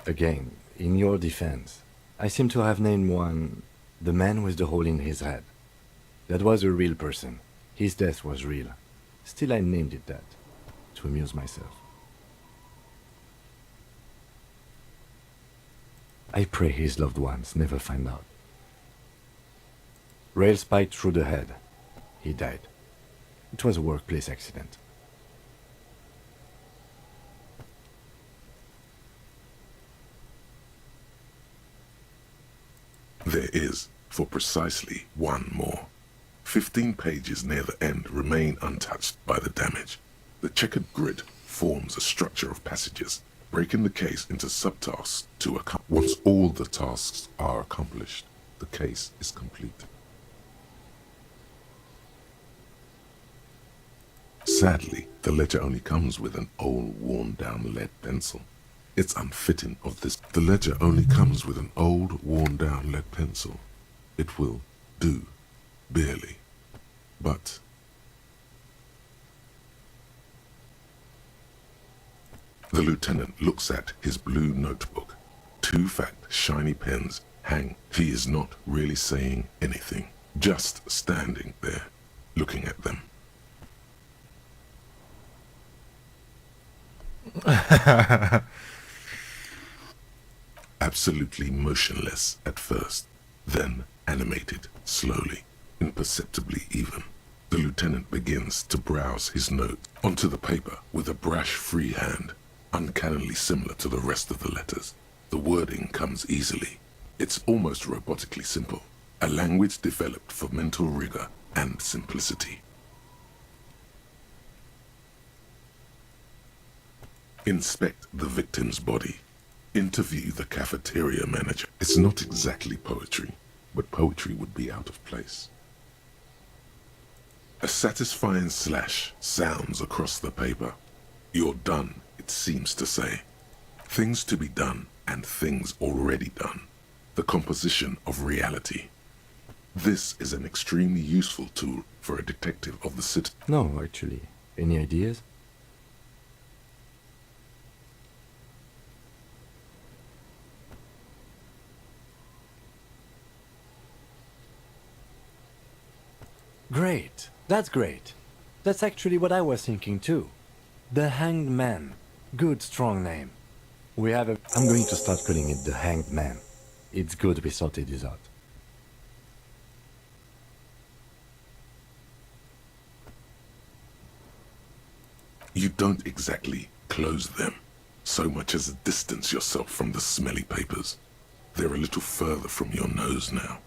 Again, in your defense, I seem to have named one the man with the hole in his head. That was a real person. His death was real. Still, I named it that, to amuse myself. I pray his loved ones never find out. Rail spiked through the head. He died. It was a workplace accident. There is, for precisely one more. 15 pages near the end remain untouched by the damage. The checkered grid forms a structure of passages, breaking the case into subtasks to accomplish. Once all the tasks are accomplished, the case is complete. Sadly, the ledger only comes with an old, worn-down lead pencil. It's unfitting of this. The ledger only comes with an old, worn-down lead pencil. It will do, barely. But the lieutenant looks at his blue notebook. 2 fat, shiny pens hang. He is not really saying anything, just standing there, looking at them. Absolutely motionless at first, then animated slowly, imperceptibly even. The lieutenant begins to browse his note onto the paper with a brash free hand, uncannily similar to the rest of the letters. The wording comes easily. It's almost robotically simple, a language developed for mental rigor and simplicity. Inspect the victim's body. Interview the cafeteria manager. It's not exactly poetry, but poetry would be out of place. A satisfying slash sounds across the paper. You're done, it seems to say. Things to be done and things already done. The composition of reality. This is an extremely useful tool for a detective of the city. No, actually. Any ideas? Great. That's great. That's actually what I was thinking too. The Hanged Man. Good, strong name. We have a... I'm going to start calling it the Hanged Man. It's good we sorted this out. You don't exactly close them, so much as distance yourself from the smelly papers. They're a little further from your nose now.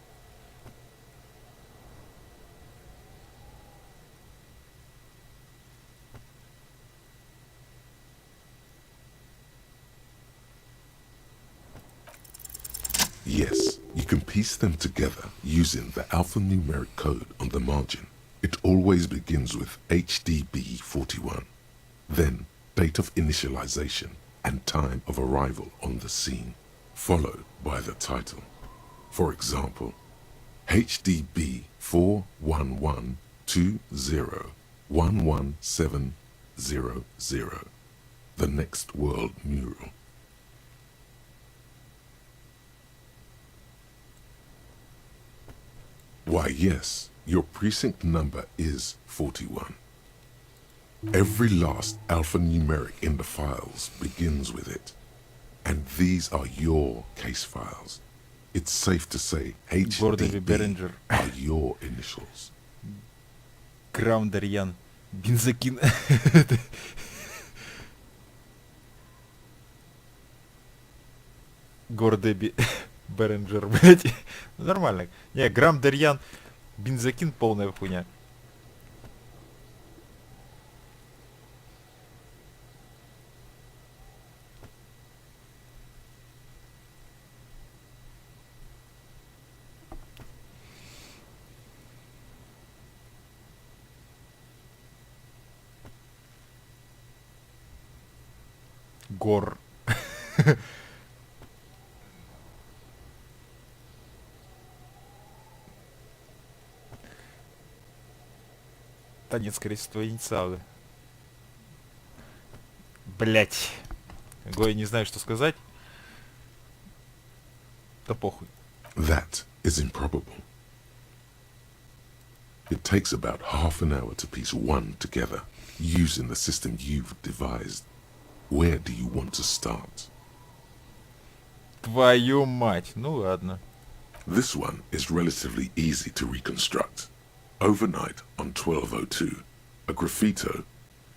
Yes, you can piece them together using the alphanumeric code on the margin. It always begins with HDB41, then date of initialization and time of arrival on the scene, followed by the title. For example, HDB 41120111700, the next world mural. Why, yes, your precinct number is 41. Every last alphanumeric in the files begins with it. And these are your case files. It's safe to say HDB are your initials. Граундарьян. Бензокин. Гордеби Беренджер, блять. Нормально. Не, Грамм Дарьян, бензокин, полная хуйня. Гор. Танец, скорее всего, инициалы. Блять. Я не знаю, что сказать. Да похуй. That is improbable. It takes about half an hour to piece one together, using the system you've devised. Where do you want to start? Твою мать. Ну ладно. This one is relatively easy to reconstruct. Overnight on 1202, a graffito,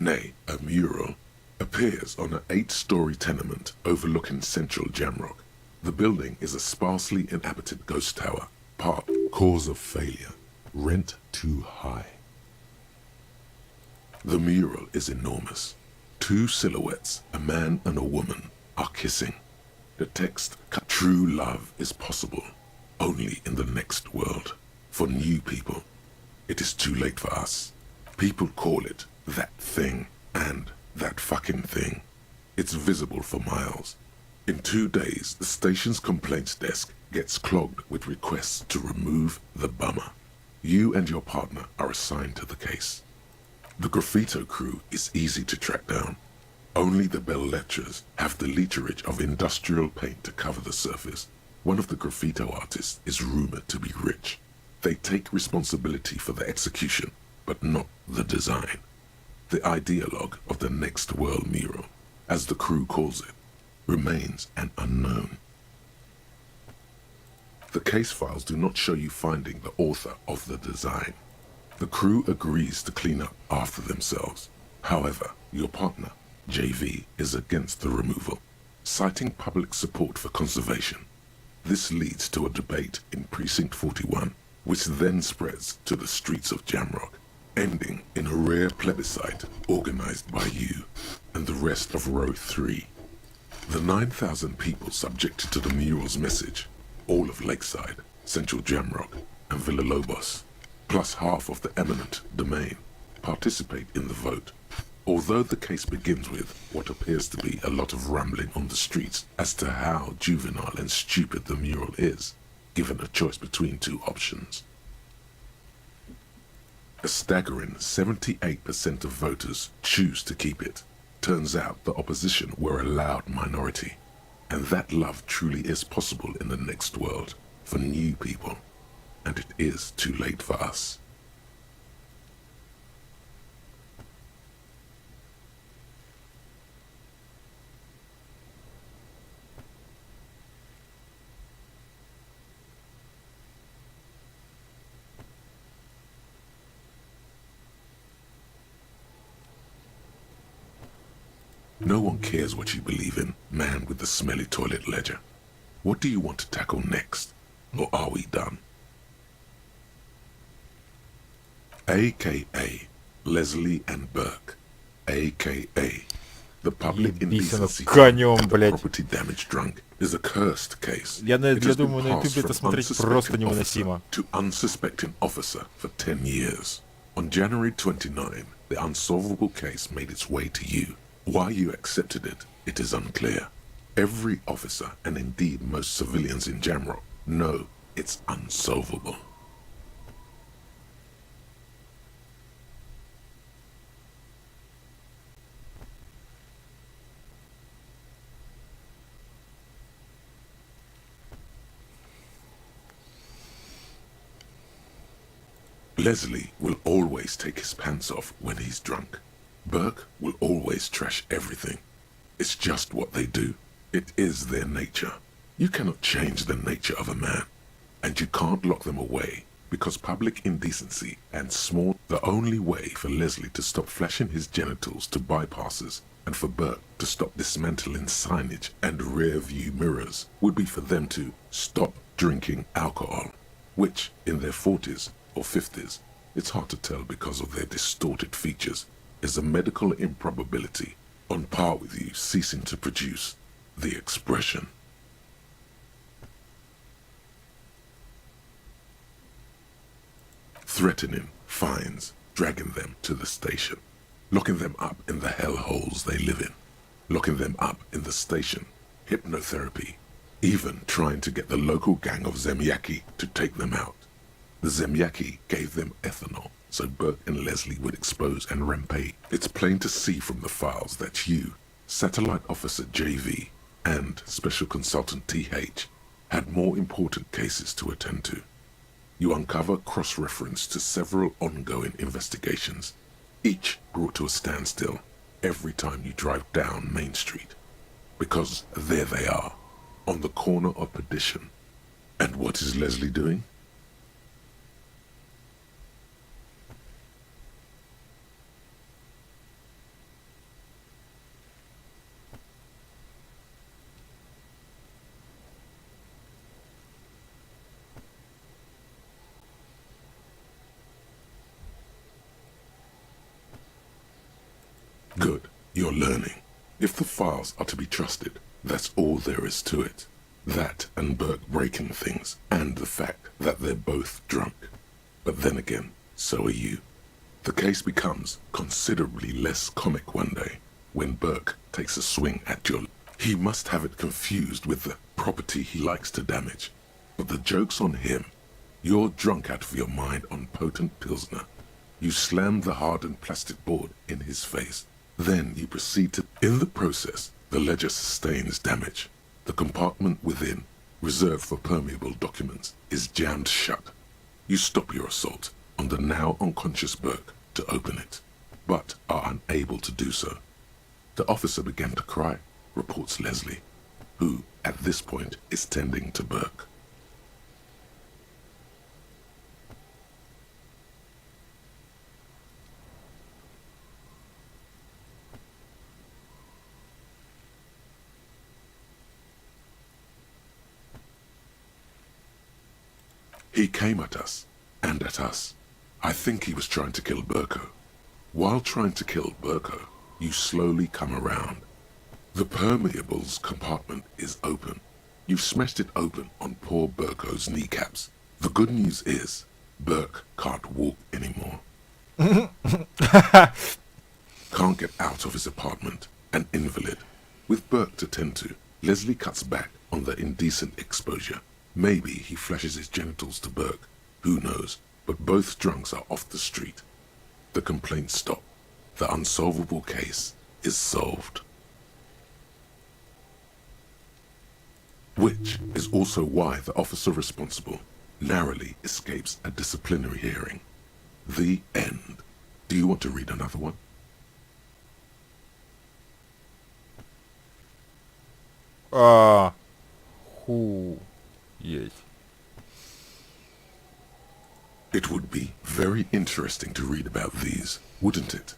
nay, a mural, appears on an 8-story tenement overlooking central Jamrock. The building is a sparsely inhabited ghost tower. Part cause of failure, rent too high. The mural is enormous. 2 silhouettes, a man and a woman, are kissing. The text, true love is possible only in the next world. For new people, it is too late for us. People call it that thing and that fucking thing. It's visible for miles. In 2 days, the station's complaints desk gets clogged with requests to remove the bummer. You and your partner are assigned to the case. The graffito crew is easy to track down. Only the bell lectures have the literage of industrial paint to cover the surface. One of the graffito artists is rumored to be rich. They take responsibility for the execution, but not the design. The ideologue of the next world mural, as the crew calls it, remains an unknown. The case files do not show you finding the author of the design. The crew agrees to clean up after themselves. However, your partner, JV, is against the removal, citing public support for conservation. This leads to a debate in Precinct 41, which then spreads to the streets of Jamrock, ending in a rare plebiscite organized by you and the rest of Row 3. The 9,000 people subjected to the mural's message, all of Lakeside, Central Jamrock, and Villalobos, plus half of the eminent domain, participate in the vote. Although the case begins with what appears to be a lot of rambling on the streets as to how juvenile and stupid the mural is, given a choice between 2 options. A staggering 78% of voters choose to keep it. Turns out the opposition were a loud minority, and that love truly is possible in the next world for new people, and it is too late for us. No one cares what you believe in, man with the smelly toilet ledger. What do you want to tackle next? Or are we done? AKA Leslie and Burke. AKA the public indecency конем, and the блядь. property damage drunk is a cursed case. Я It has been думаю, на passed ютубе это from смотреть просто unsuspecting невыносимо. officer to unsuspecting officer for 10 years. On January 29, the unsolvable case made its way to you. Why you accepted it, is unclear. Every officer, and indeed most civilians in Jamrock, know it's unsolvable. Leslie will always take his pants off when he's drunk. Burke will always trash everything. It's just what they do. It is their nature. You cannot change the nature of a man, and you can't lock them away because public indecency and small. The only way for Leslie to stop flashing his genitals to bypassers and for Burke to stop dismantling signage and rear view mirrors would be for them to stop drinking alcohol, which in their 40s or 50s, it's hard to tell because of their distorted features, is a medical improbability on par with you ceasing to produce the expression. Threatening fines, dragging them to the station, locking them up in the hellholes they live in, locking them up in the station, hypnotherapy, even trying to get the local gang of Zemyaki to take them out. The Zemyaki gave them ethanol so Burke and Leslie would expose and rampage. It's plain to see from the files that you, Satellite Officer JV, and Special Consultant TH had more important cases to attend to. You uncover cross-reference to several ongoing investigations, each brought to a standstill every time you drive down Main Street. Because there they are, on the corner of perdition. And what is Leslie doing? Good, you're learning. If the files are to be trusted, that's all there is to it. That and Burke breaking things, and the fact that they're both drunk. But then again, so are you. The case becomes considerably less comic one day when Burke takes a swing at your... He must have it confused with the property he likes to damage. But the joke's on him. You're drunk out of your mind on potent Pilsner. You slam the hardened plastic board in his face. Then you proceed to... In the process, the ledger sustains damage. The compartment within, reserved for permeable documents, is jammed shut. You stop your assault on the now unconscious Burke to open it, but are unable to do so. The officer began to cry, reports Leslie, who, at this point, is tending to Burke. He came at us, and at us. I think he was trying to kill Burko. While trying to kill Burko, you slowly come around. The permeables compartment is open. You've smashed it open on poor Burko's kneecaps. The good news is, Burke can't walk anymore. Can't get out of his apartment, an invalid. With Burke to tend to, Leslie cuts back on the indecent exposure. Maybe he flashes his genitals to Burke, who knows, but both drunks are off the street. The complaints stop. The unsolvable case is solved. Which is also why the officer responsible narrowly escapes a disciplinary hearing. The end. Do you want to read another one? Yes. It would be very interesting to read about these, wouldn't it?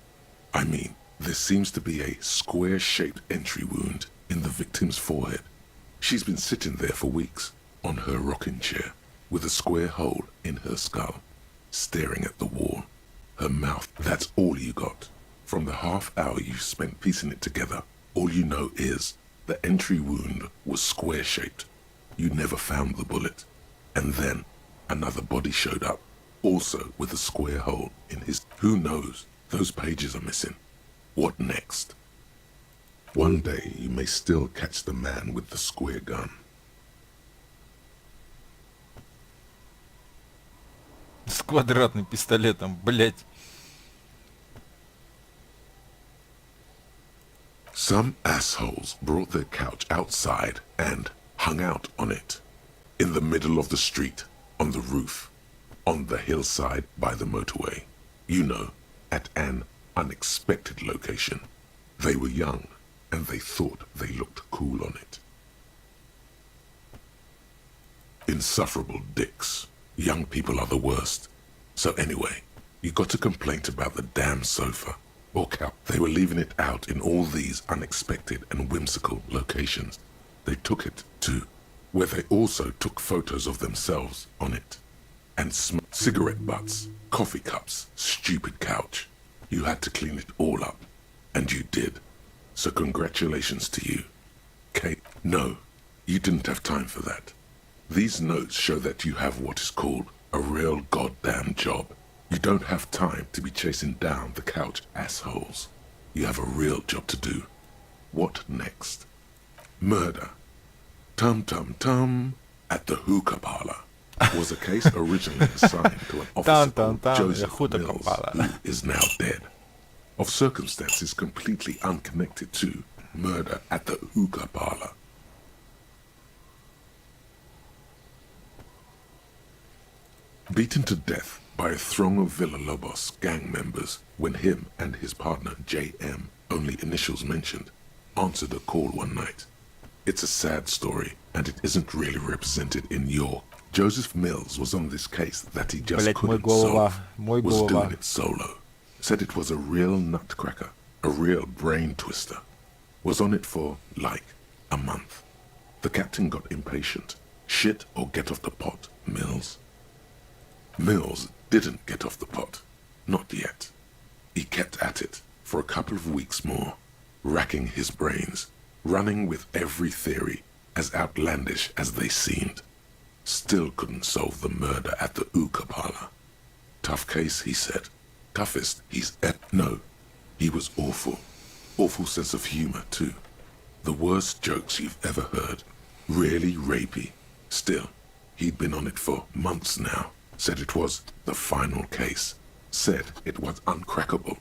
I mean, there seems to be a square-shaped entry wound in the victim's forehead. She's been sitting there for weeks, on her rocking chair, with a square hole in her skull, staring at the wall. Her mouth, that's all you got. From the half hour you spent piecing it together, all you know is the entry wound was square-shaped. You never found the bullet. And then another body showed up, also with a square hole in his... Who knows? Those pages are missing. What next? One day you may still catch the man with the square gun. квадратным пистолетом, блять. Some assholes brought their couch outside and hung out on it. In the middle of the street, on the roof, on the hillside by the motorway. You know, at an unexpected location. They were young, and they thought they looked cool on it. Insufferable dicks. Young people are the worst. So anyway, you got a complaint about the damn sofa. Or couch. They were leaving it out in all these unexpected and whimsical locations. They took it to where they also took photos of themselves on it. And cigarette butts, coffee cups, stupid couch. You had to clean it all up. And you did. So congratulations to you. Kate, no, you didn't have time for that. These notes show that you have what is called a real goddamn job. You don't have time to be chasing down the couch assholes. You have a real job to do. What next? Murder. Tum-tum-tum at the hookah parlor was a case originally assigned to an officer called Joseph Mills, who is now dead. Of circumstances completely unconnected to murder at the hookah parlor. Beaten to death by a throng of Villalobos gang members when him and his partner J.M., only initials mentioned, answered a call one night. It's a sad story, and it isn't really represented in your... Joseph Mills was on this case that he just couldn't solve, was doing it solo. Said it was a real nutcracker, a real brain twister. Was on it for, like, a month. The captain got impatient. Shit or get off the pot, Mills. Mills didn't get off the pot. Not yet. He kept at it for a couple of weeks more, racking his brains, running with every theory, as outlandish as they seemed. Still couldn't solve the murder at the hookah parlor. Tough case, he said. Toughest he's no, he was awful. Awful sense of humor, too. The worst jokes you've ever heard. Really rapey. Still, he'd been on it for months now. Said it was the final case. Said it was uncrackable.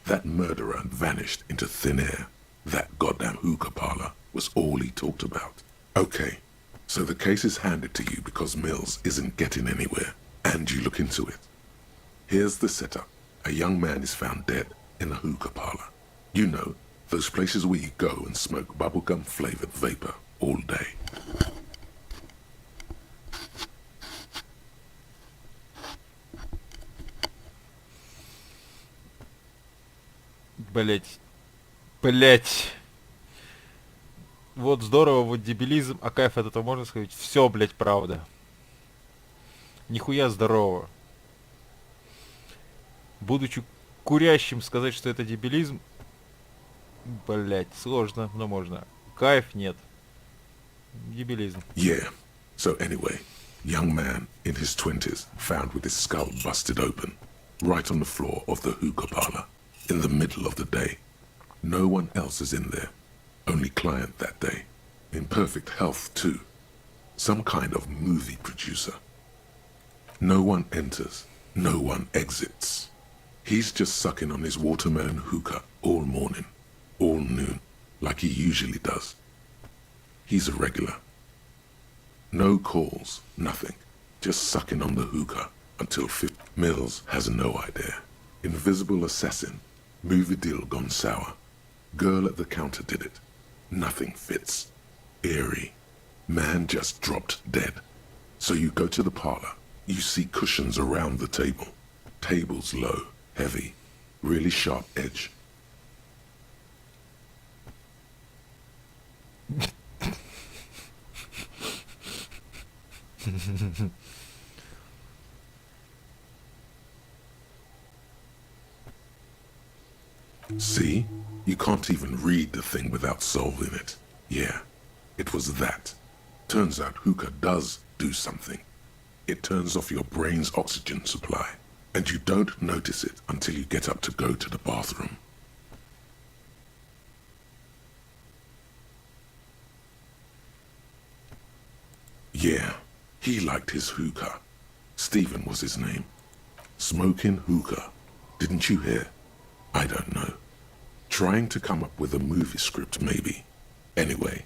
That murderer vanished into thin air. That goddamn hookah parlor was all he talked about. Okay, so the case is handed to you because Mills isn't getting anywhere, and you look into it. Here's the setup. A young man is found dead in a hookah parlor. You know, those places where you go and smoke bubblegum-flavored vapor all day. Блять. Вот здорово, вот дебилизм, а кайф от этого можно сказать. Все, блять, правда. Нихуя здорово. Будучи курящим сказать, что это дебилизм, блять, сложно, но можно. Кайф нет. Дебилизм. Yeah. So anyway, young man in his 20s found with his skull busted open, right on the floor of the hookah parlor, in the middle of the day. No one else is in there. Only client that day. In perfect health, too. Some kind of movie producer. No one enters. No one exits. He's just sucking on his watermelon hookah all morning, all noon, like he usually does. He's a regular. No calls, nothing. Just sucking on the hookah until Mills has no idea. Invisible assassin. Movie deal gone sour. Girl at the counter did it. Nothing fits. Eerie. Man just dropped dead. So you go to the parlor. You see cushions around the table. Tables low, heavy, really sharp edge. See? You can't even read the thing without solving it. Yeah, it was that. Turns out hookah does do something. It turns off your brain's oxygen supply, and you don't notice it until you get up to go to the bathroom. Yeah, he liked his hookah. Stephen was his name. Smoking hookah. Didn't you hear? I don't know. Trying to come up with a movie script, maybe. Anyway,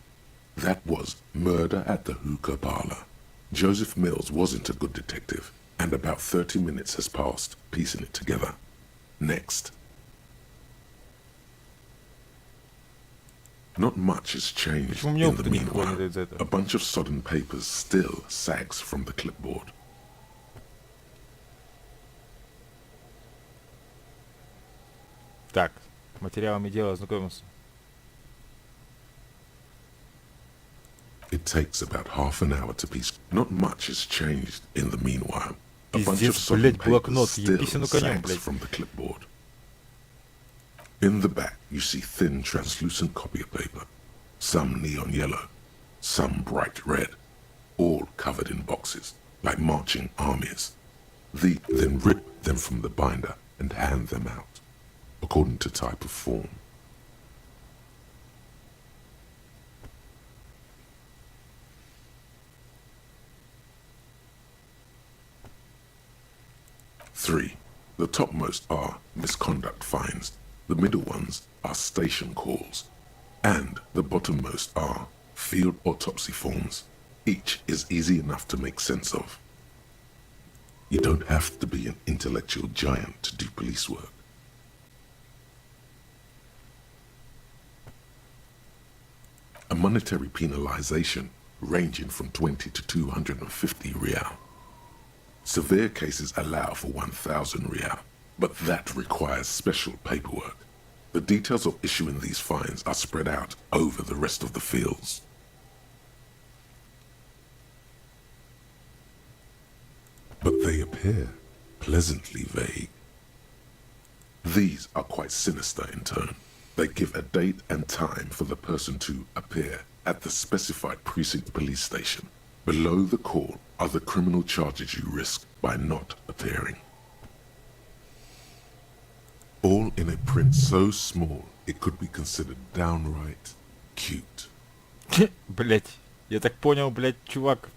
that was Murder at the Hookah Parlor. Joseph Mills wasn't a good detective, and about 30 minutes has passed, piecing it together. Next. Not much has changed in the meanwhile. A bunch of sodden papers still sags from the clipboard. Так, с материалами дела ознакомился. It takes about half an hour to piece. Not much has changed in the meanwhile. A bunch of sodden papers still sags from the clipboard. In the back, you see thin, translucent copy of paper. Some neon yellow, some bright red, all covered in boxes, like marching armies. They then rip them from the binder and hand them out, according to type of form. Three. The topmost are misconduct fines. The middle ones are station calls. And the bottommost are field autopsy forms. Each is easy enough to make sense of. You don't have to be an intellectual giant to do police work. A monetary penalization ranging from 20 to 250 real. Severe cases allow for 1,000 real, but that requires special paperwork. The details of issuing these fines are spread out over the rest of the fields. But they appear pleasantly vague. These are quite sinister in turn. They give a date and time for the person to appear at the specified precinct police station. Below the call are the criminal charges you risk by not appearing. All in a print so small, it could be considered downright cute. Блять, я так понял, блять, чувак.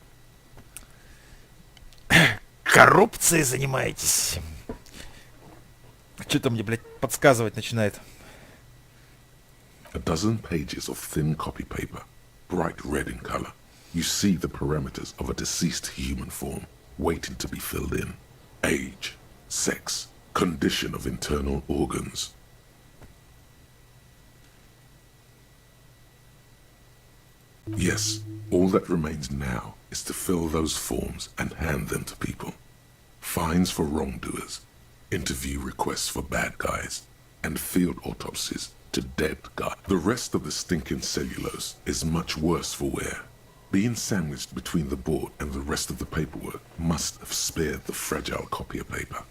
Коррупцией занимаетесь. Что-то мне, блять, подсказывать начинает. A dozen pages of thin copy paper, bright red in color. You see the parameters of a deceased human form waiting to be filled in. Age, sex, condition of internal organs. Yes, all that remains now is to fill those forms and hand them to people. Fines for wrongdoers, interview requests for bad guys, and field autopsies to dead guys. The rest of the stinking cellulose is much worse for wear. Being sandwiched between the board and the rest of the paperwork must have spared the fragile copy of paper.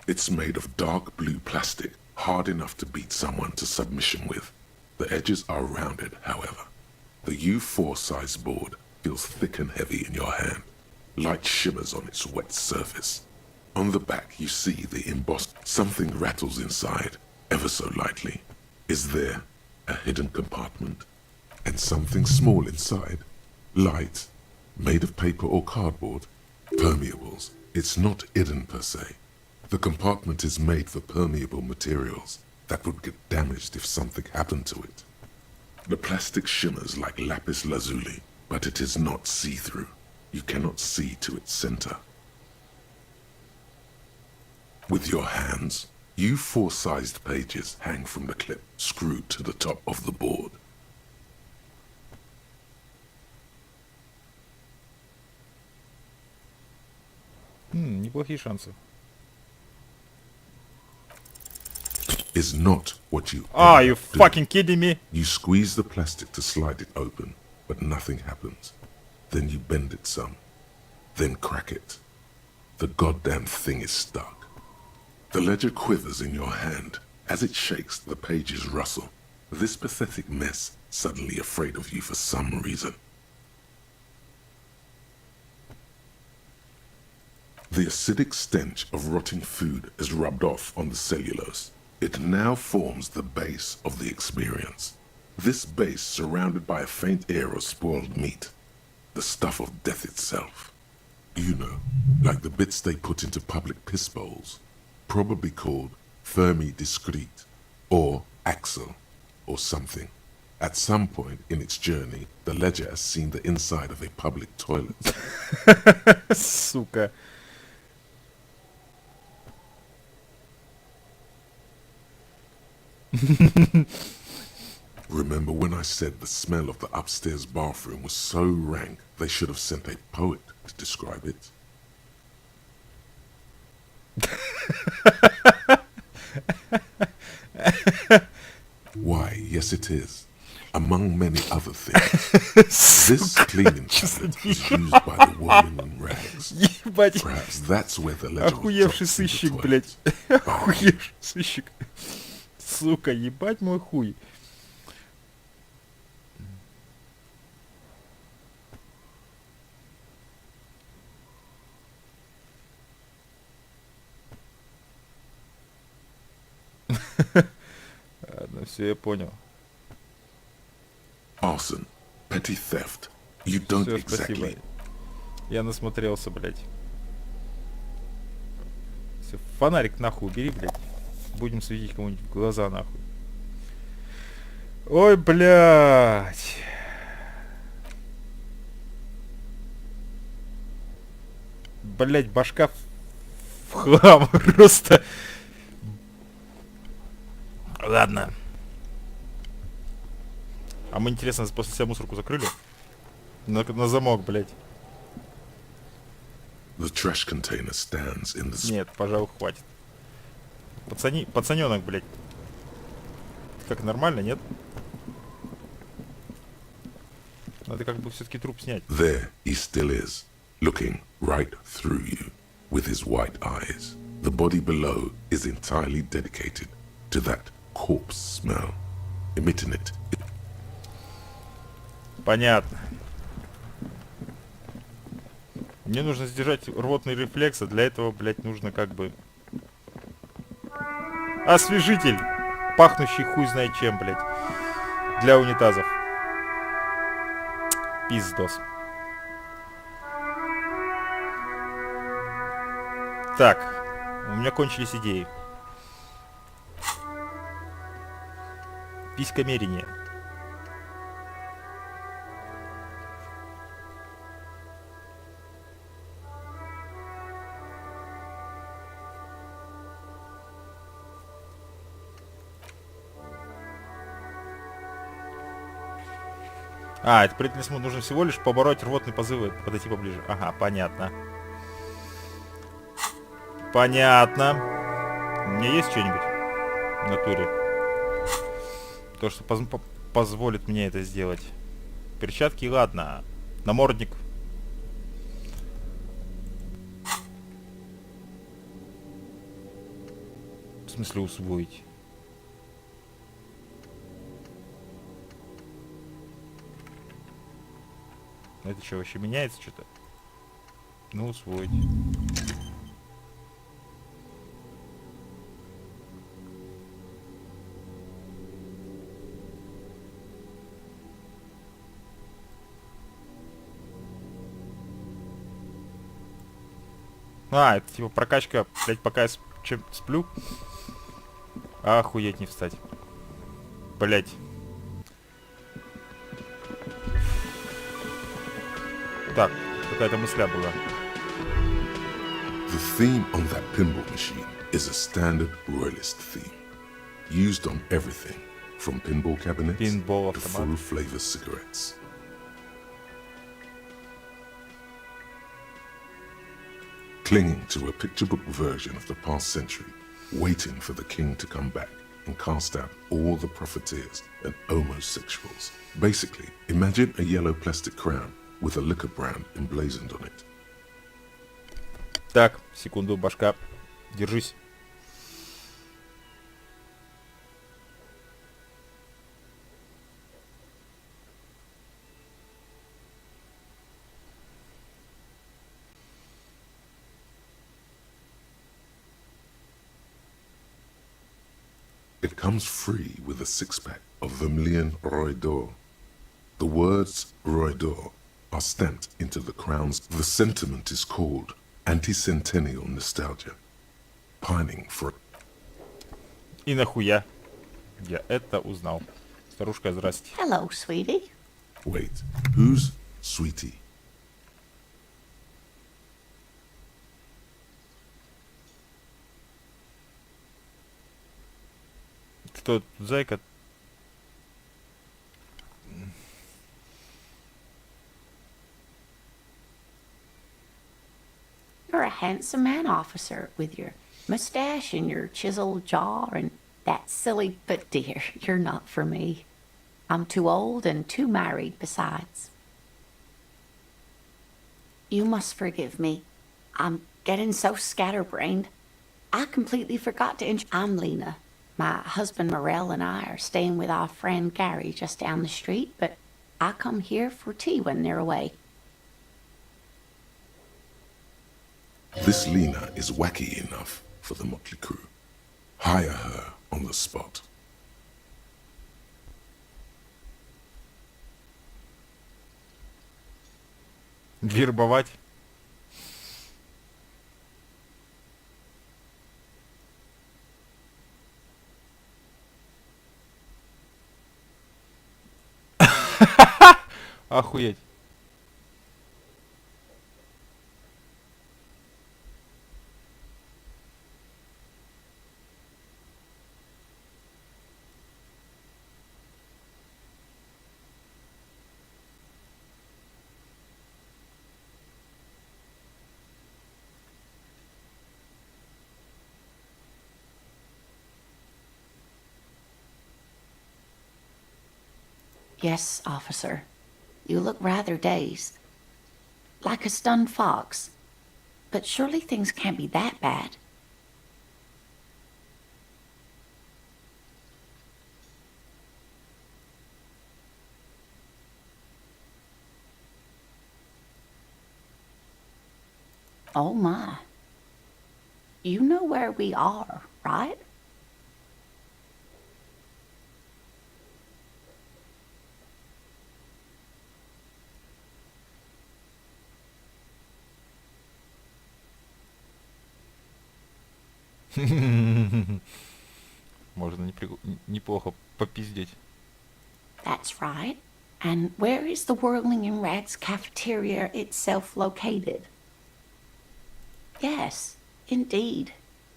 It's made of dark blue plastic, hard enough to beat someone to submission with. The edges are rounded, however. The U4 size board feels thick and heavy in your hand. Light shimmers on its wet surface. On the back you see the embossed. Something rattles inside, ever so lightly. Is there a hidden compartment? And something small inside? Light, made of paper or cardboard? Permeables. It's not hidden per se. The compartment is made for permeable materials that would get damaged if something happened to it. The plastic shimmers like lapis lazuli, but it is not see-through. You cannot see to its center. With your hands, U4-sized pages hang from the clip screwed to the top of the board. Неплохие шансы. Is not what you Are you do. fucking kidding me? You squeeze the plastic to slide it open, but nothing happens. Then you bend it some. then crack it. The goddamn thing is stuck. The ledger quivers in your hand. As it shakes, the pages rustle. This pathetic mess suddenly afraid of you for some reason. The acidic stench of rotting food is rubbed off on the cellulose. It now forms the base of the experience. This base surrounded by a faint air of spoiled meat. The stuff of death itself. You know, like the bits they put into public piss bowls. Probably called Fermi Discrete, or Axle, or something. At some point in its journey, the ledger has seen the inside of a public toilet. Сука. Remember when I said the smell of the upstairs bathroom was so rank they should have sent a poet to describe it? Why, yes it is. Among many other things. This cleaning tablet is used by the woman in rags. Ебать. Perhaps that's where the ledger Охуевший сыщик, блядь. Охуевший сыщик. Сука, ебать мой хуй. Ладно, все, я понял. Arson, petty theft. You don't Все, спасибо. exactly. Я насмотрелся, блядь. Все, фонарик нахуй убери, блядь. Будем светить кому-нибудь в глаза, нахуй. Ой, блядь. Блядь, башка в хлам просто. Ладно. А мы, интересно, после себя мусорку закрыли? На замок, блядь. The trash container stands in the Нет, пожалуй, хватит. Пацаненок, блядь. Как, нормально, нет? Надо как бы все-таки труп снять. There he still is, looking right through you with his white eyes. The body below is entirely dedicated to that corpse smell, emitting it. Понятно. Мне нужно сдержать рвотный рефлекс, а для этого, блядь, нужно как бы... Освежитель! Пахнущий хуй знает чем, блядь. Для унитазов. Пиздос. Так. У меня кончились идеи. Писькомерение. Это при этом нужно всего лишь побороть рвотные позывы, подойти поближе. Ага, понятно. Понятно. У меня есть что-нибудь в натуре? То, что позволит мне это сделать. Перчатки, ладно. Намордник. В смысле усвоить? Это что, вообще меняется что-то? Ну, усвоить. Это типа прокачка, блять, пока я сплю. Охуеть не встать. Блять. Так, какая-то мысля была. The theme on that pinball machine is a standard royalist theme, used on everything from pinball cabinets to full flavor cigarettes. Clinging to a picture book version of the past century, waiting for the king to come back and cast out all the profiteers and homosexuals. Basically, imagine a yellow plastic crown with a liquor brand emblazoned on it. Так, секунду, башка. Держись. It comes free with a six-pack of Vermilion Roy d'Or. The words Roy d'Or are stamped into the crowns. The sentiment is called anti-centennial nostalgia, pining for... И нахуя? Я это узнал. Старушка, здрасте. Hello, sweetie. Wait, who's Sweetie? Кто зайка? You're a handsome man, officer, with your mustache and your chiseled jaw and that silly... But dear, you're not for me. I'm too old and too married besides. You must forgive me. I'm getting so scatterbrained. I completely forgot to I'm Lena. My husband Morel and I are staying with our friend Gary just down the street, but I come here for tea when they're away. This Lena is wacky enough for the motley crew. Hire her on the spot. Вербовать. Охуеть. Yes, officer. You look rather dazed. Like a stunned fox. But surely things can't be that bad. Oh my. You know where we are, right? Можно неплохо попиздеть. That's right. And where is the Whirling in Rags cafeteria itself located? Yes, indeed.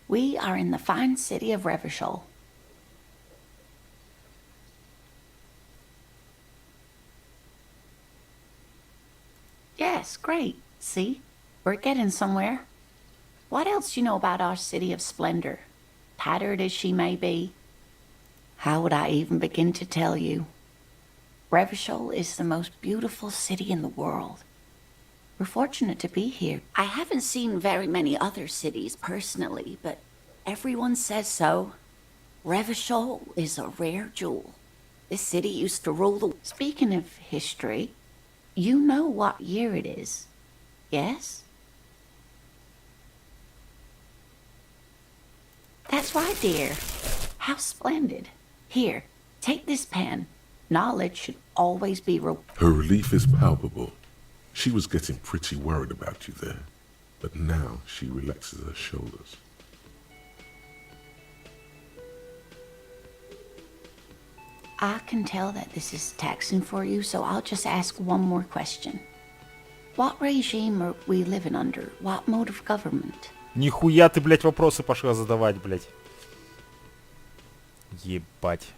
We are in the fine city of Revachol. Yes, great. See? We're getting somewhere. What else do you know about our city of splendor? Tattered as she may be. How would I even begin to tell you? Revachol is the most beautiful city in the world. We're fortunate to be here. I haven't seen very many other cities personally, but everyone says so. Revachol is a rare jewel. This city used to rule the... Speaking of history, you know what year it is, yes? That's right, dear. How splendid. Here, take this pen. Knowledge should always be... Her relief is palpable. She was getting pretty worried about you there, but now she relaxes her shoulders. I can tell that this is taxing for you, so I'll just ask one more question. What regime are we living under? What mode of government? Нихуя ты, блядь, вопросы пошла задавать, блядь. Ебать.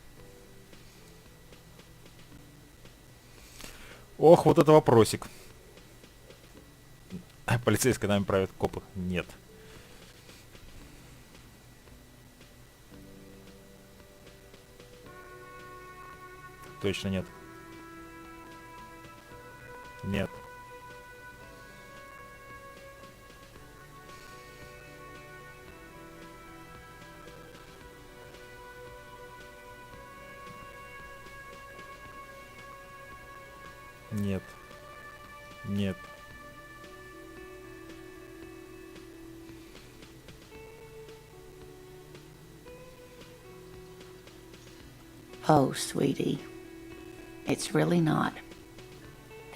Ох, вот это вопросик. Полицейская нами правят копы. Нет. Точно нет. Нет. Нет. Нет. Oh, sweetie. It's really not.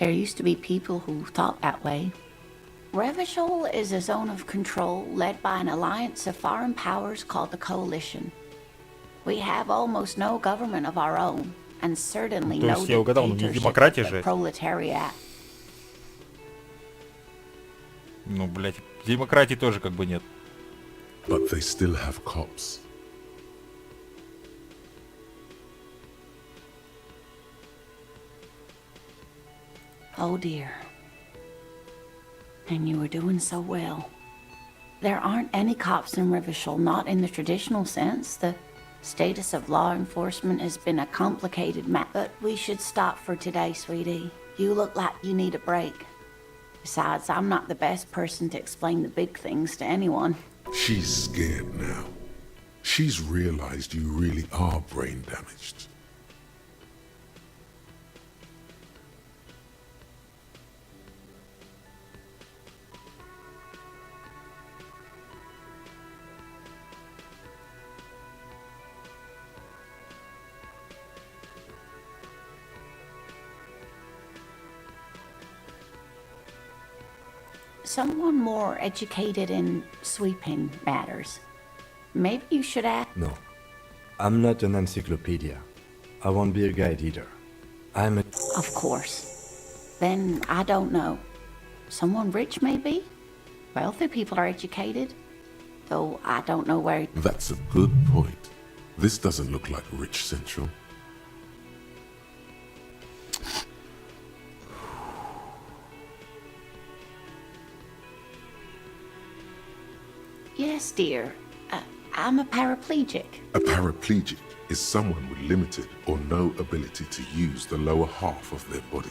There used to be people who thought that way. Revachol is a zone of control led by an alliance of foreign powers called the Coalition. We have almost no government of our own, and certainly То no есть я угадал, но не демократия dictatorship же. of the proletariat. Ну, блядь, демократии тоже как бы нет. But they still have cops. Oh dear. And you were doing so well. There aren't any cops in Revachol, not in the traditional sense. The status of law enforcement has been a complicated matter. But we should stop for today, sweetie. You look like you need a break. Besides, I'm not the best person to explain the big things to anyone. She's scared now. She's realized you really are brain damaged. Someone more educated in sweeping matters. Maybe you should ask. No. I'm not an encyclopedia. I won't be a guide either. I'm a... Of course. Then I don't know. Someone rich, maybe? Wealthy people are educated. Though I don't know where... That's a good point. This doesn't look like Rich Central. Yes, dear. I'm a paraplegic. A paraplegic is someone with limited or no ability to use the lower half of their body.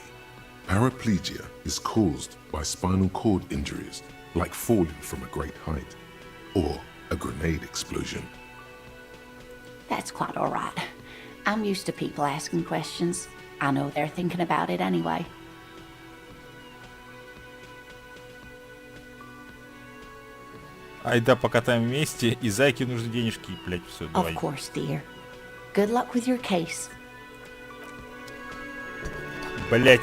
Paraplegia is caused by spinal cord injuries, like falling from a great height, or a grenade explosion. That's quite all right. I'm used to people asking questions. I know they're thinking about it anyway. Айда покатаем вместе, и зайке нужны денежки, блядь, все, давай. Of course, dear. Good luck with your case. Блядь.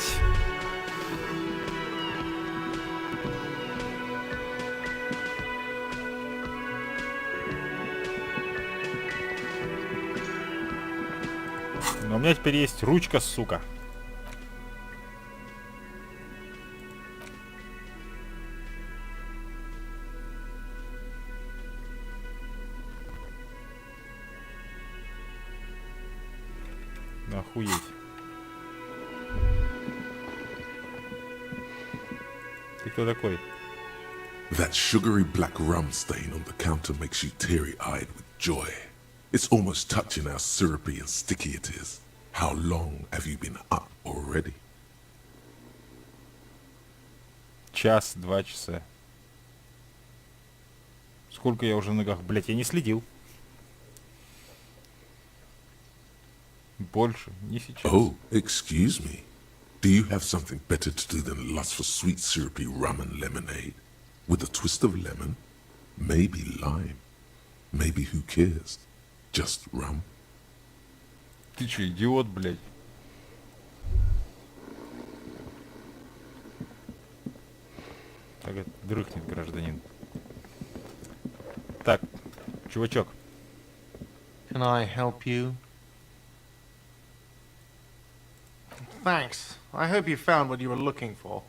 Но у меня теперь есть ручка, сука. Охуеть. Ты кто такой? That sugary black rum stain on the counter makes you teary-eyed with joy. It's almost touching how syrupy and sticky it is. How long have you been up already? 1-2 часа. Сколько я уже на ногах? Блять, я не следил. Больше, не сейчас. Oh, excuse me. Do you have something better to do than lust for sweet syrupy rum and lemonade? With a twist of lemon? Maybe lime. Maybe who cares? Just rum. Ты че, идиот, блядь? Так, это дрыхнет гражданин. Так, чувачок. Can I help you? Thanks. I hope you found what you were looking for.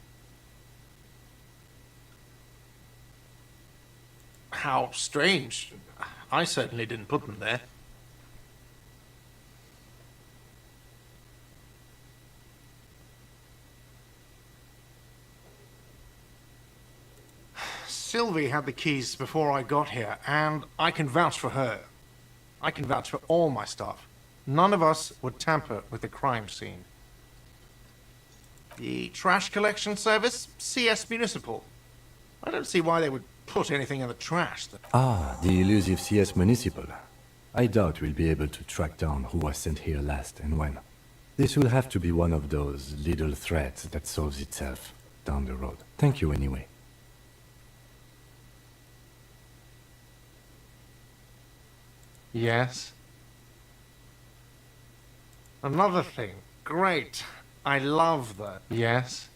How strange. I certainly didn't put them there. Sylvie had the keys before I got here, and I can vouch for her. I can vouch for all my staff. None of us would tamper with the crime scene. The trash collection service, CS Municipal. I don't see why they would put anything in the trash. Ah, the elusive CS Municipal. I doubt we'll be able to track down who was sent here last and when. This will have to be one of those little threats that solves itself down the road. Thank you anyway. Yes? Another thing. Great. I love that. Yes?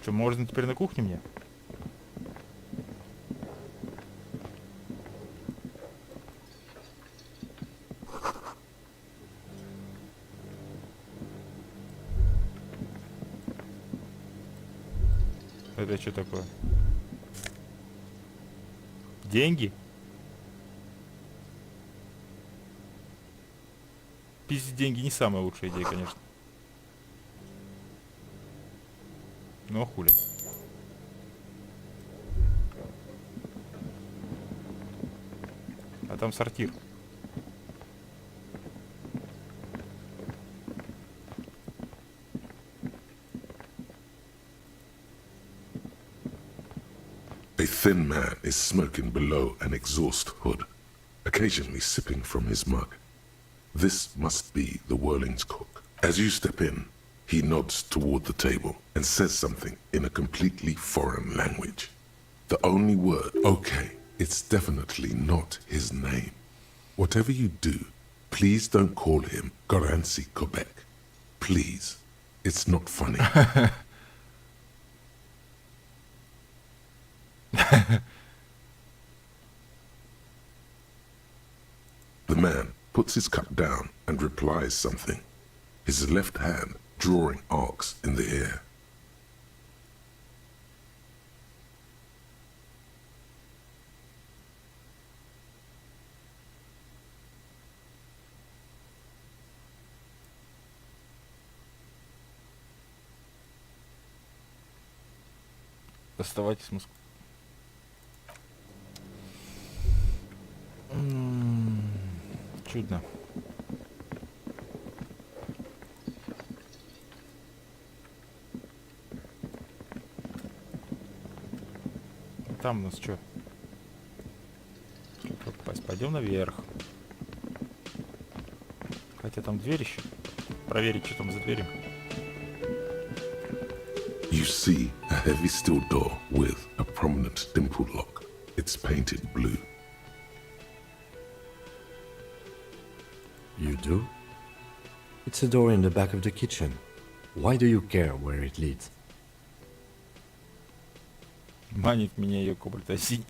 Что, можно теперь на кухне мне? Это что такое? Деньги? Пиздить деньги не самая лучшая идея, конечно. Но хули. А там сортир. A thin man is smoking below an exhaust hood, occasionally sipping from his mug. This must be the Whirling's cook. As you step in, he nods toward the table and says something in a completely foreign language. The only word, okay, it's definitely not his name. Whatever you do, please don't call him Goransi Quebec. Please. It's not funny. The man puts his cup down and replies something, his left hand drawing arcs in the air. Доставайте смысл. Чудно. Там у нас что? Как попасть? Пойдем наверх. Хотя там дверь еще. Проверить, что там за дверью. You see a heavy steel door with a prominent dimpled lock. It's painted blue. You do? It's a door in the back of the kitchen. Why do you care where it leads? Манит меня ее кобальт-осень.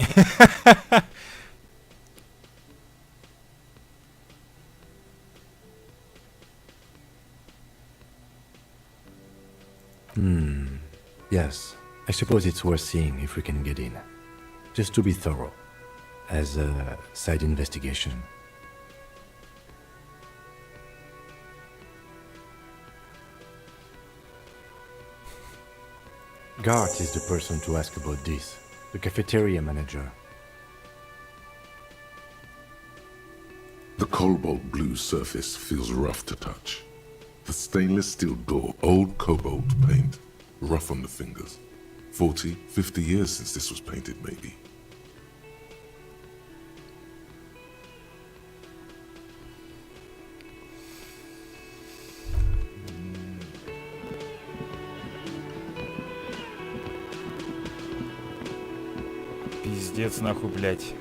Yes, I suppose it's worth seeing if we can get in. Just to be thorough, as a side investigation. Gart is the person to ask about this, the cafeteria manager. The cobalt blue surface feels rough to touch. The stainless steel door, old cobalt paint, rough on the fingers. 40, 50 years since this was painted, maybe. Пиздец нахуй, блядь.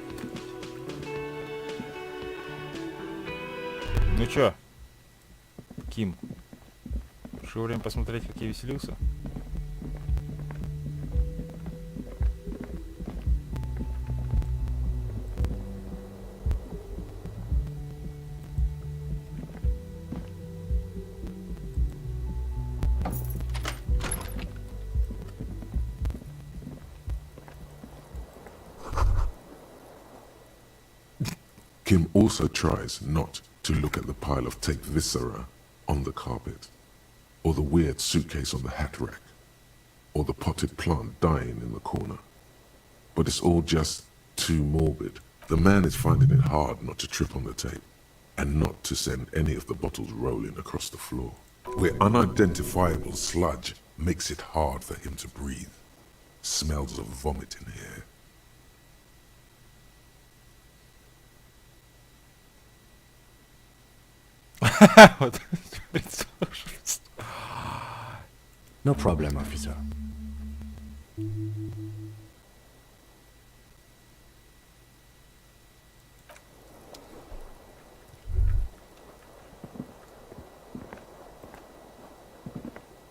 Ну чё? Ким, пришло время посмотреть, как я веселился. Kim also tries not to look at the pile of tape viscera on the carpet, or the weird suitcase on the hat rack, or the potted plant dying in the corner. But it's all just too morbid. The man is finding it hard not to trip on the tape, and not to send any of the bottles rolling across the floor, where unidentifiable sludge makes it hard for him to breathe. Smells of vomit in here. Вот. No problem, officer.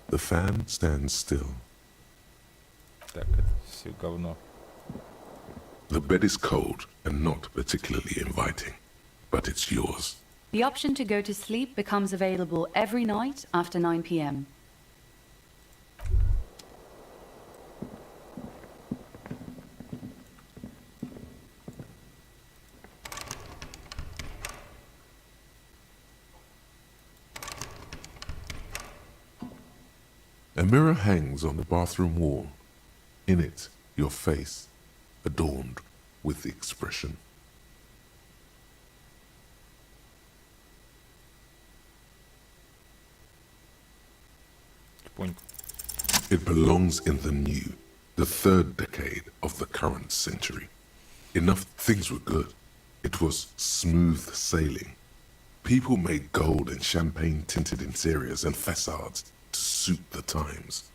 The fan stands still. Так, это все говно. The bed is cold and not particularly inviting, but it's yours. The option to go to sleep becomes available every night after 9 p.m. A mirror hangs on the bathroom wall. In it, your face, adorned with the expression. Понял. It belongs in the new, the third decade of the current century. Enough things were good. It was smooth sailing. People made gold and champagne-tinted interiors and facades to suit the times.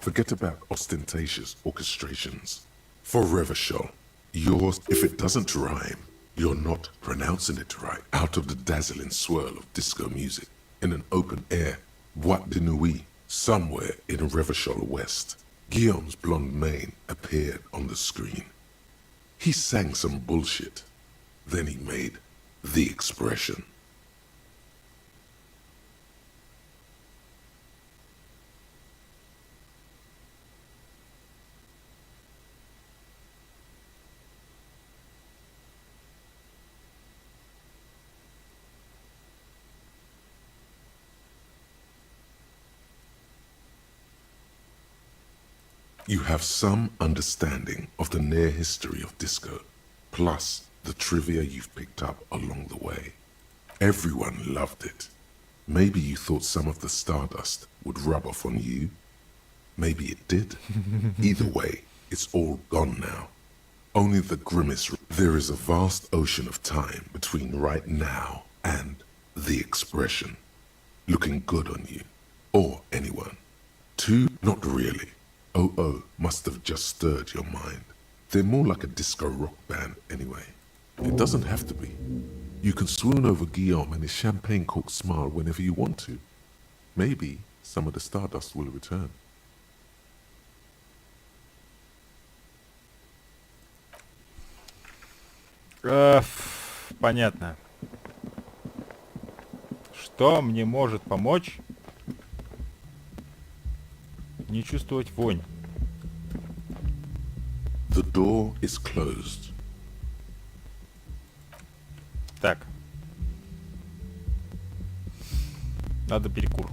Forget about ostentatious orchestrations. For Revachol, yours, if it doesn't rhyme, you're not pronouncing it right. Out of the dazzling swirl of disco music, in an open air, Boîte de Nuit, somewhere in Revachol West, Guillaume's blonde mane appeared on the screen. He sang some bullshit. Then he made the expression. You have some understanding of the near history of disco, plus the trivia you've picked up along the way. Everyone loved it. Maybe you thought some of the stardust would rub off on you. Maybe it did. Either way, it's all gone now. Only the grimace. There is a vast ocean of time between right now and the expression. Looking good on you. Or anyone. Two, not really. OO must have just stirred your mind. They're more like a disco rock band anyway. It doesn't have to be. You can swoon over Guillaume and his champagne-corked smile whenever you want to. Maybe some of the stardust will return. Понятно. Что мне может помочь не чувствовать вонь? The door is closed. Так. Надо перекур.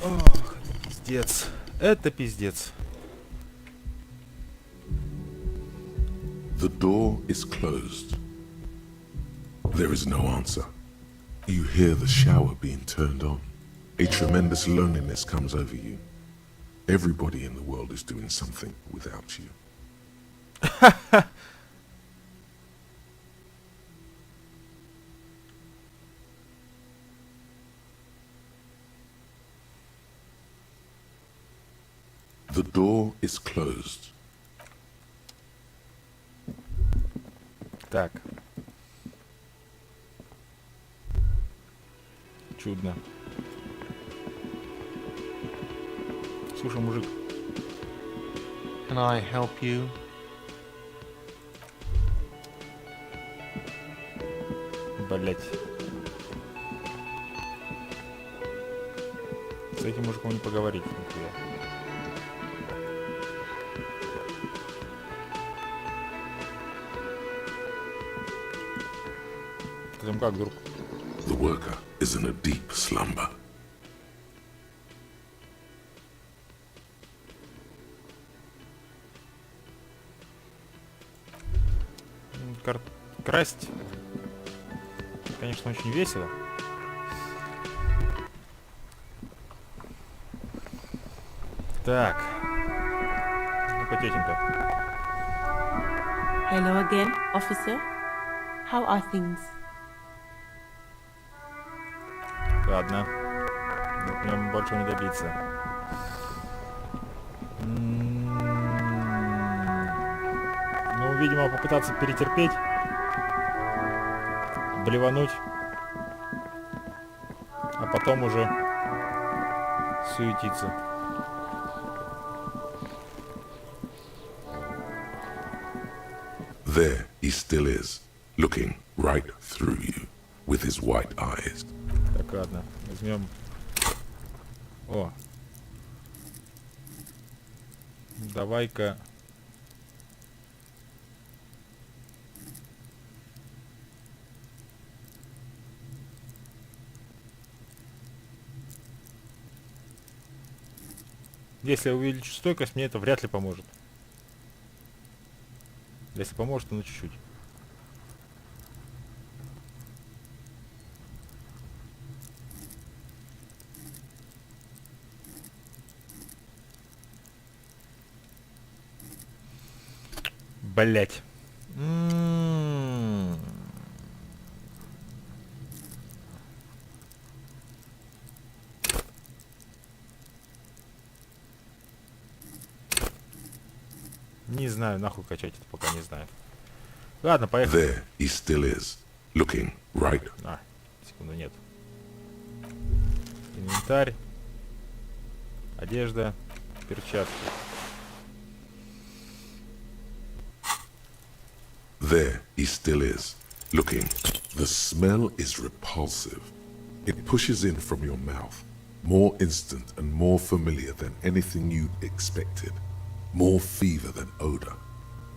Ох, пиздец. Это пиздец. The door is closed. There is no answer. You hear the shower being turned on. A tremendous loneliness comes over you. Everybody in the world is doing something without you. The door is closed. Так. Чудно. Слушай, мужик. Can I help you? Блять. С этим мужиком не поговорить никуда. Ты там как, друг? The worker is in a deep slumber. Красть, конечно, очень весело. Так. Ну-ка, тетенька. Hello again, officer. How are things? Ладно. В нем больше не добиться. Ну, видимо, попытаться перетерпеть. Блевануть. А потом уже суетиться. There he still is, looking right through you with his white eyes. Так, ладно. Возьмем... О. Давай-ка... Если я увеличу стойкость, мне это вряд ли поможет. Если поможет, то на чуть-чуть. Блять. Не знаю, нахуй качать это пока не знаю. Ладно, поехали. There he still is, looking right. А, секунду, нет. Инвентарь. Одежда. Перчатки. There he still is, looking. The smell is repulsive. It pushes in from your mouth, more instant and more familiar than anything you expected. More fever than odor.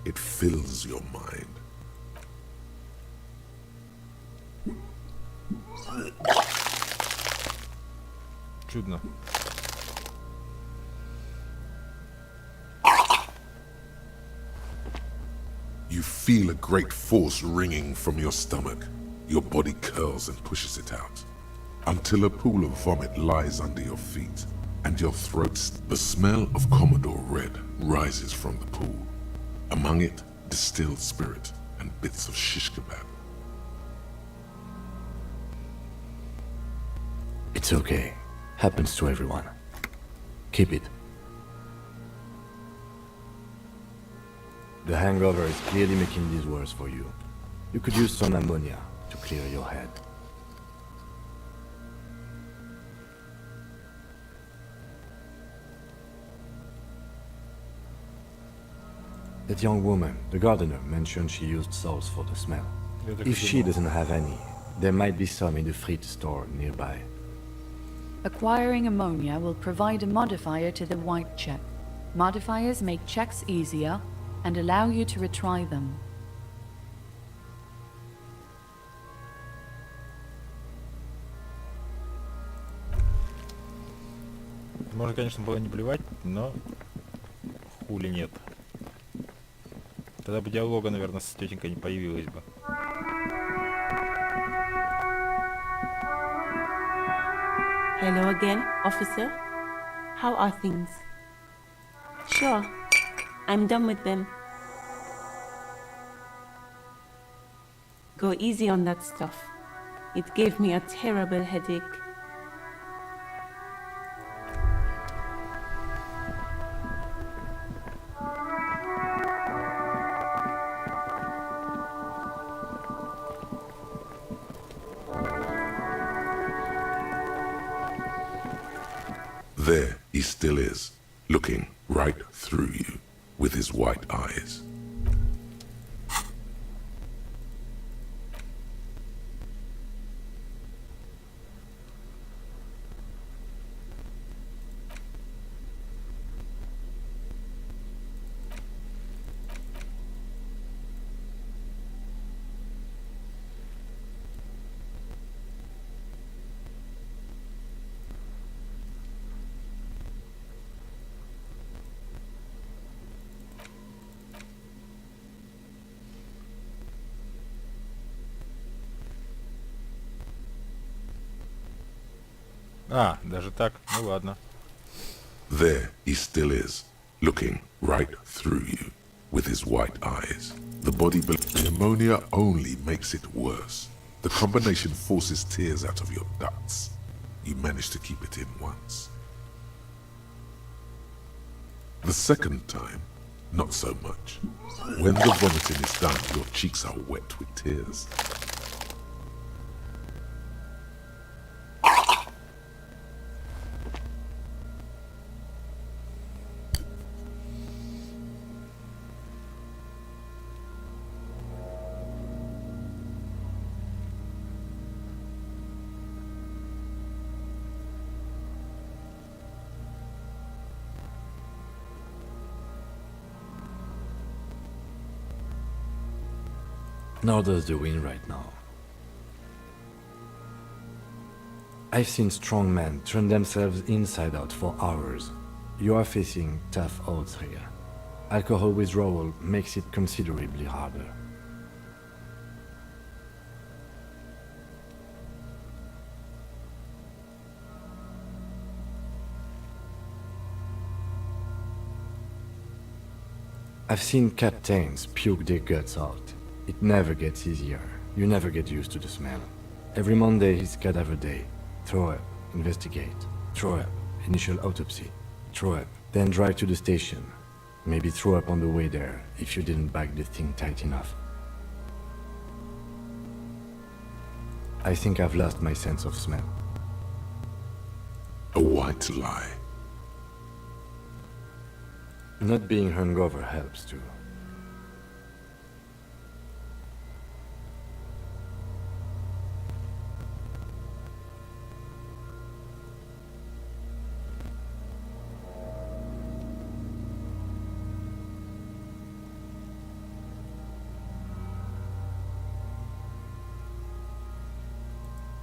It fills your mind. Чудно. You feel a great force ringing from your stomach. Your body curls and pushes it out, until a pool of vomit lies under your feet, and your throat. The smell of Commodore Red rises from the pool. Among it, distilled spirit and bits of shish kebab. It's okay. Happens to everyone. Keep it. The hangover is clearly making this worse for you. You could use some ammonia to clear your head. That young woman, the gardener, mentioned she used salts for the smell. If she doesn't have any, there might be some in the fridge store nearby. Acquiring ammonia will provide a modifier to the white check. Modifiers make checks easier and allow you to retry them. Можно, конечно, было не блевать, но хули нет. Тогда бы диалога, наверное, с тетенькой не появилось бы. Hello again, officer. How are things? Sure, I'm done with them. Go easy on that stuff. It gave me a terrible headache. There he still is, looking right through you with his white eyes. А, даже так? Ну ладно. There he still is, looking right through you with his white eyes. The pneumonia only makes it worse. The combination forces tears out of your ducts. You manage to keep it in once. The second time, not so much. When the vomiting is done, your cheeks are wet with tears. Nor does the wind right now. I've seen strong men turn themselves inside out for hours. You are facing tough odds here. Alcohol withdrawal makes it considerably harder. I've seen captains puke their guts out. It never gets easier. You never get used to the smell. Every Monday is cadaver day. Throw up, investigate. Throw up, initial autopsy. Throw up, then drive to the station. Maybe throw up on the way there if you didn't bag the thing tight enough. I think I've lost my sense of smell. A white lie. Not being hungover helps too.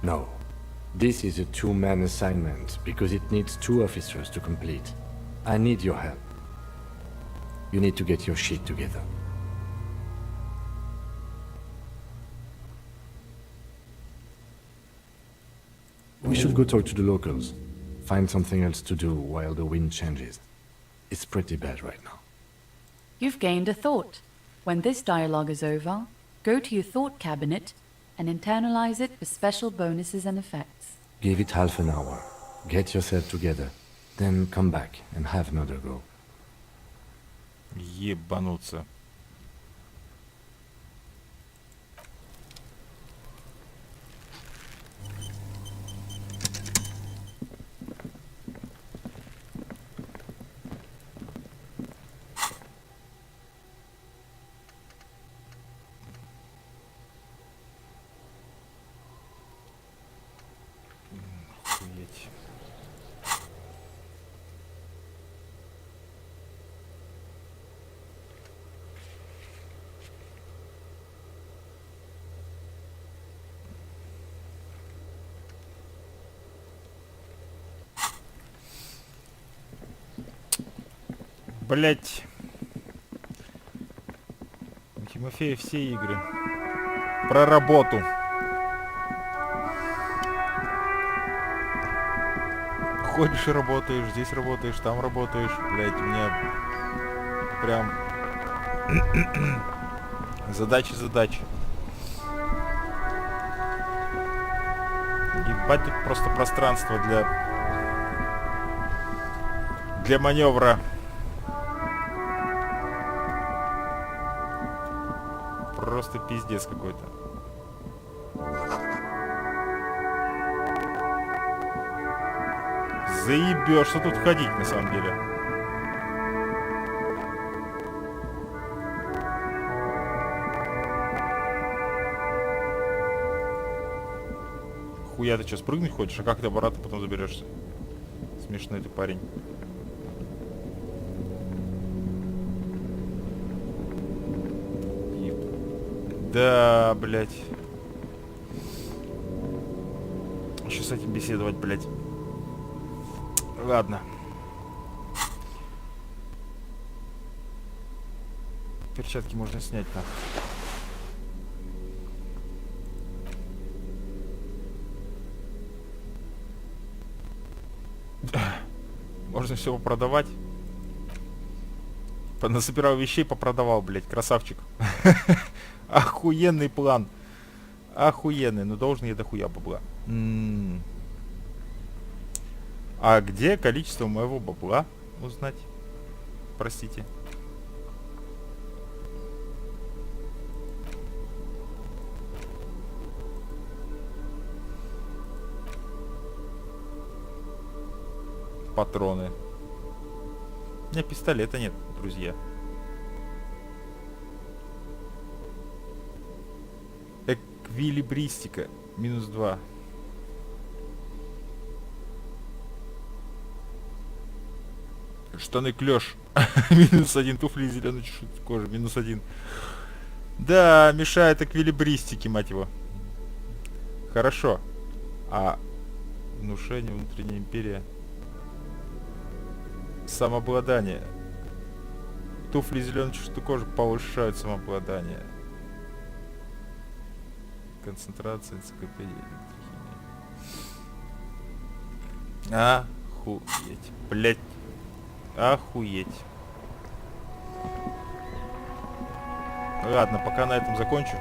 No. This is a two-man assignment because it needs 2 officers to complete. I need your help. You need to get your shit together. We should go talk to the locals. Find something else to do while the wind changes. It's pretty bad right now. You've gained a thought. When this dialogue is over, go to your thought cabinet and internalize it for special bonuses and effects. Give it half an hour. Get yourself together. Then come back and have another go. Ебануться. Охуеть. Блять. У Тимофея все игры. Про работу. Ходишь и работаешь, здесь работаешь, там работаешь. Блять, у меня прям задачи. Ебать, тут просто пространство для маневра. Просто пиздец какой-то. Заебешь, что тут ходить на самом деле. Хуя, ты что, спрыгнуть хочешь? А как ты обратно потом заберешься? Смешной ты парень. Да, блядь. Еще с этим беседовать, блядь. Ладно. Перчатки можно снять, нахуй. Можно все попродавать. Насобирал вещей, попродавал, блядь. Красавчик. Охуенный план. Охуенный. Но должен я дохуя бабла. А где количество моего бабла узнать? Простите. Патроны. У меня пистолета нет, друзья. Эквилибристика. -2. Штаны клеш. -1. Туфли зеленой кожи. -1. Да, мешает эквилибристике, мать его. Хорошо. А внушение, внутренняя империя. Самообладание. Туфли зеленой кожи повышают самообладание. Концентрация, энциклопедия. Охуеть. Блять. Охуеть. Ладно, пока на этом закончу.